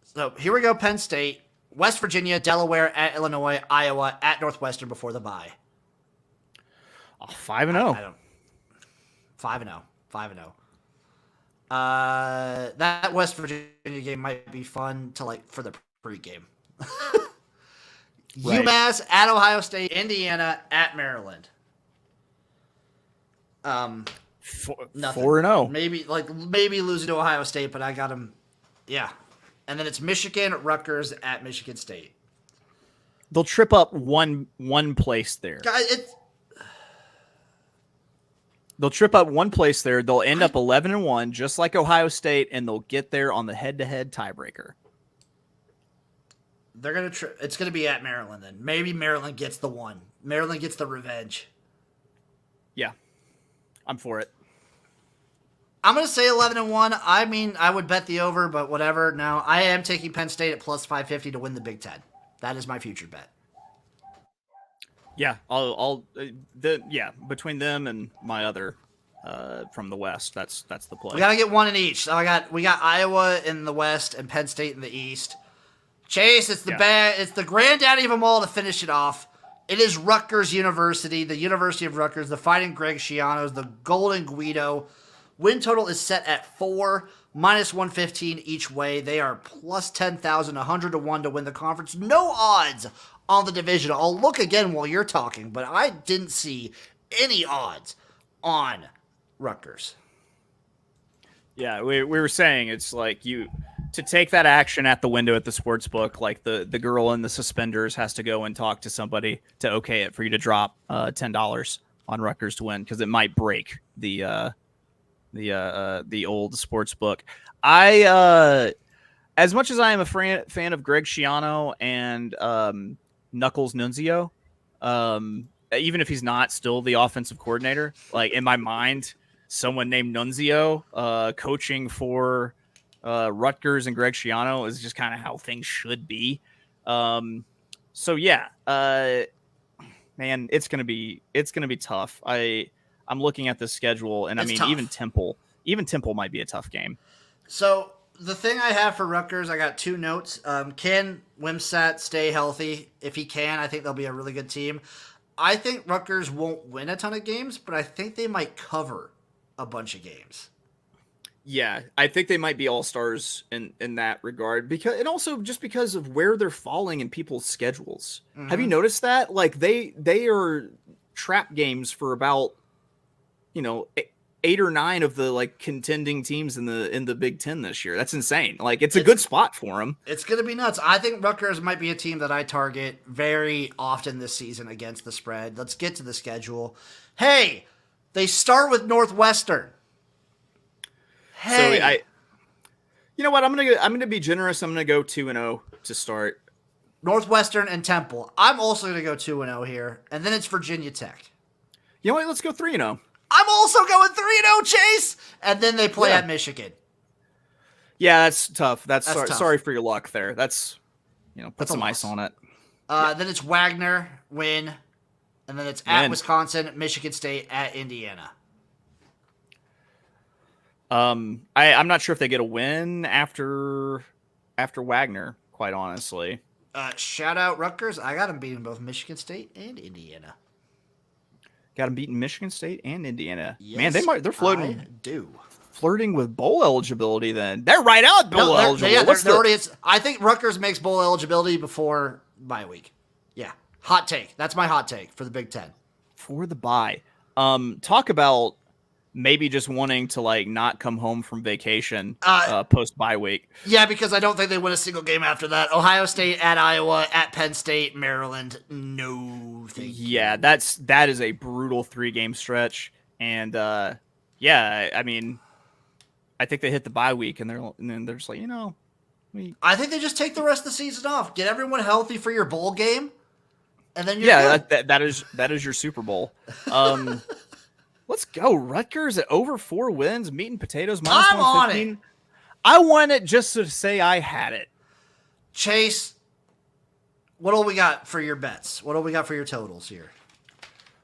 A: So here we go. Penn State, West Virginia, Delaware, at Illinois, Iowa, at Northwestern before the bye.
B: 5-0.
A: 5-0. 5-0. That West Virginia game might be fun to for the pregame. Right. UMass at Ohio State, Indiana at Maryland.
B: 4-0.
A: Maybe losing to Ohio State, but I got them. Yeah, and then it's Michigan, Rutgers at Michigan State.
B: They'll trip up one place there. They'll trip up one place there. They'll end up 11-1, just like Ohio State, and they'll get there on the head-to-head tiebreaker.
A: They're gonna. It's gonna be at Maryland then. Maybe Maryland gets the one. Maryland gets the revenge.
B: Yeah, I'm for it.
A: I'm gonna say 11-1. I mean, I would bet the over, but whatever. Now I am taking Penn State at plus 550 to win the Big Ten. That is my future bet.
B: Yeah, between them and my other from the West, that's the play.
A: We gotta get one in each. So we got Iowa in the West and Penn State in the East. Chase, it's the granddaddy of them all to finish it off. It is Rutgers University, the University of Rutgers, the Fighting Greg Schianos, the Golden Guido. Win total is set at 4, minus 115 each way. They are plus 10,000, 100-1 to win the conference. No odds on the division. I'll look again while you're talking, but I didn't see any odds on Rutgers.
B: Yeah, we were saying it's like to take that action at the window at the sports book, like the girl in the suspenders has to go and talk to somebody to okay it for you to drop $10 on Rutgers to win, because it might break the old sports book. As much as I am a fan of Greg Schiano and Knuckles Nunzio, even if he's not still the offensive coordinator, like in my mind, someone named Nunzio coaching for Rutgers and Greg Schiano is just kind of how things should be. Man, it's gonna be tough. I'm looking at the schedule, and tough. even Temple might be a tough game.
A: So the thing I have for Rutgers, I got 2 notes. Can Wimsatt stay healthy? If he can, I think they'll be a really good team. I think Rutgers won't win a ton of games, but I think they might cover a bunch of games.
B: Yeah, I think they might be all-stars in that regard, because of where they're falling in people's schedules. Mm-hmm. Have you noticed that? Like they are trap games for about 8 or 9 of the contending teams in the Big Ten this year. That's insane. It's a good spot for them.
A: It's going to be nuts. I think Rutgers might be a team that I target very often this season against the spread. Let's get to the schedule. Hey, they start with Northwestern. Hey,
B: so you know what? I'm gonna be generous. I'm gonna go 2-0 to start.
A: Northwestern and Temple. I'm also gonna go 2-0 here, and then it's Virginia Tech.
B: You know what? Let's go 3-0.
A: I'm also going 3-0, Chase, and then they play at Michigan.
B: Yeah, that's tough. That's
A: tough.
B: Sorry for your luck there. That's put some ice on it.
A: Then it's Wagner win, and then it's at Wisconsin, Michigan State, at Indiana.
B: I'm not sure if they get a win after Wagner, quite honestly.
A: Shout out Rutgers. I got them beating both Michigan State and Indiana.
B: Got them beating Michigan State and Indiana.
A: Yes,
B: man, they're flirting with bowl eligibility. Then they're right out bowl eligibility.
A: I think Rutgers makes bowl eligibility before bye week. Yeah, hot take. That's my hot take for the Big Ten
B: for the bye. Talk about maybe just wanting to like not come home from vacation post bye week.
A: Yeah, because I don't think they win a single game after that. Ohio State at Iowa, at Penn State, Maryland. No, thank you.
B: That is a brutal 3-game stretch, and yeah, I mean, I think they hit the bye week, and then they're just like,
A: I think they just take the rest of the season off, get everyone healthy for your bowl game, and then you're good.
B: That is your Super Bowl. Let's go. Rutgers at over 4 wins, meat and potatoes, minus
A: I'm
B: 115.
A: on it.
B: I want it just to say I had it.
A: Chase, what do we got for your bets? What do we got for your totals here?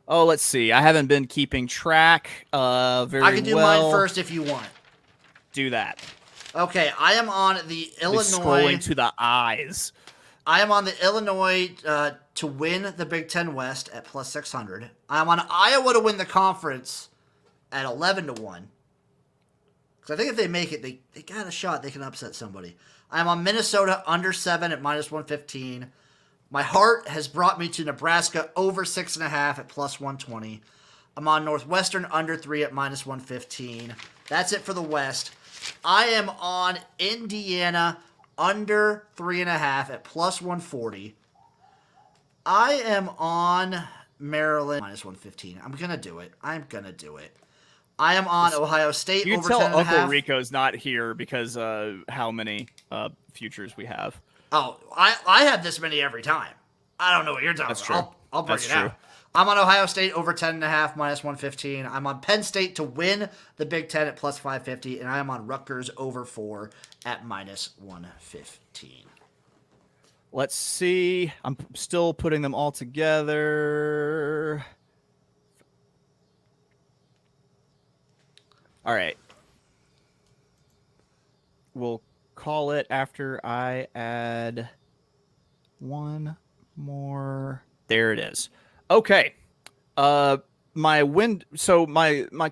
B: Oh, let's see. I haven't been keeping track very well.
A: I can do mine first if you want.
B: Do that.
A: Okay, I am on the Illinois.
B: Scrolling to the eyes.
A: I am on the Illinois to win the Big Ten West at plus 600. I'm on Iowa to win the conference at 11-1. Because I think if they make it, they got a shot. They can upset somebody. I'm on Minnesota under 7 at minus 115. My heart has brought me to Nebraska over 6.5 at plus 120. I'm on Northwestern under 3 at minus 115. That's it for the West. I am on Indiana under 3.5 at plus 140. I am on Maryland minus 115. I'm going to do it. I am on Ohio State
B: you
A: over
B: tell
A: 10.5.
B: Uncle Rico's not here because how many futures we have.
A: Oh, I have this many every time. I don't know what you're talking
B: That's
A: about.
B: true.
A: I'll bring
B: That's
A: it out. I'm on Ohio State over 10.5 minus 115. I'm on Penn State to win the Big Ten at plus 550, and I am on Rutgers over 4 at minus 115.
B: Let's see. I'm still putting them all together. All right. We'll call it after I add one more. There it is. Okay. My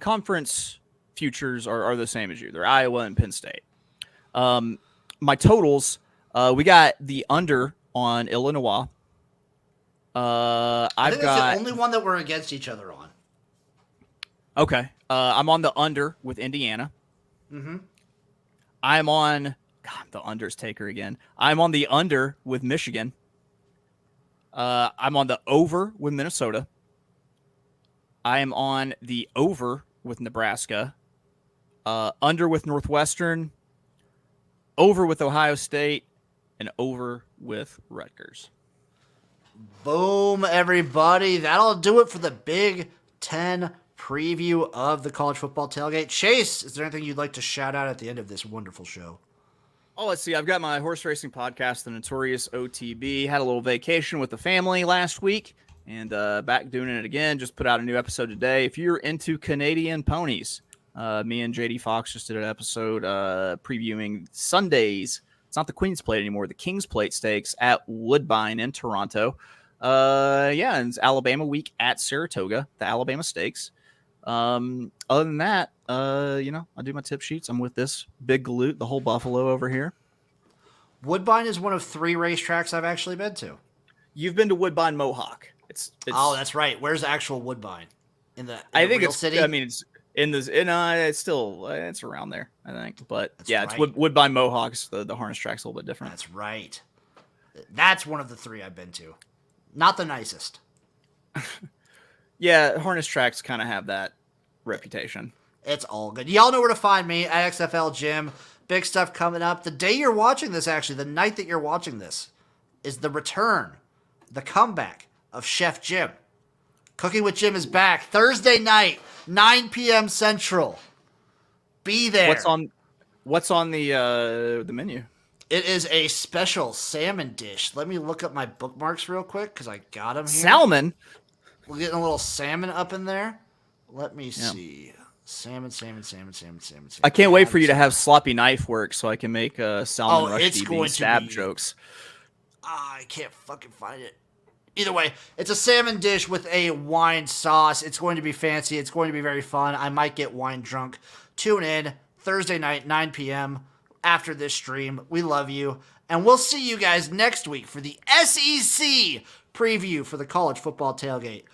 B: conference futures are the same as you. They're Iowa and Penn State. My totals, we got the under on Illinois.
A: I think that's the only one that we're against each other on.
B: Okay. I'm on the under with Indiana.
A: Mm-hmm.
B: I'm on the unders taker again. I'm on the under with Michigan. I'm on the over with Minnesota. I am on the over with Nebraska. Under with Northwestern. Over with Ohio State. And over with Rutgers.
A: Boom, everybody. That'll do it for the Big Ten preview of the college football tailgate. Chase, is there anything you'd like to shout out at the end of this wonderful show?
B: Oh, let's see. I've got my horse racing podcast, The Notorious OTB. Had a little vacation with the family last week and back doing it again. Just put out a new episode today. If you're into Canadian ponies, me and JD Fox just did an episode previewing Sundays. It's not the Queen's Plate anymore, the King's Plate Stakes at Woodbine in Toronto. And it's Alabama week at Saratoga, the Alabama Stakes. Other than that, I do my tip sheets. I'm with this big galoot, the whole Buffalo over here.
A: Woodbine is one of 3 racetracks I've actually been to.
B: You've been to Woodbine Mohawk. It's
A: oh, that's right. Where's the actual Woodbine? In the
B: real
A: city?
B: I mean, it's it's still it's around there, I think. But
A: that's
B: yeah,
A: right.
B: It's Woodbine Mohawks. The harness track's a little bit different.
A: That's right. That's one of the 3 I've been to. Not the nicest.
B: Yeah, harness tracks kind of have that reputation.
A: It's all good. Y'all know where to find me at XFL Jim. Big stuff coming up. The day you're watching this, actually, the night that you're watching this, is the return, the comeback of Chef Jim. Cooking with Jim is back Thursday night, 9 p.m. Central. Be there.
B: What's on the menu?
A: It is a special salmon dish. Let me look up my bookmarks real quick because I got them here.
B: Salmon?
A: We're getting a little salmon up in there. Let me see. Salmon.
B: I can't wait for you to have sloppy knife work so I can make salmon rushdie being stab jokes.
A: I can't fucking find it. Either way, it's a salmon dish with a wine sauce. It's going to be fancy. It's going to be very fun. I might get wine drunk. Tune in Thursday night, 9 p.m. after this stream. We love you. And we'll see you guys next week for the SEC preview for the college football tailgate.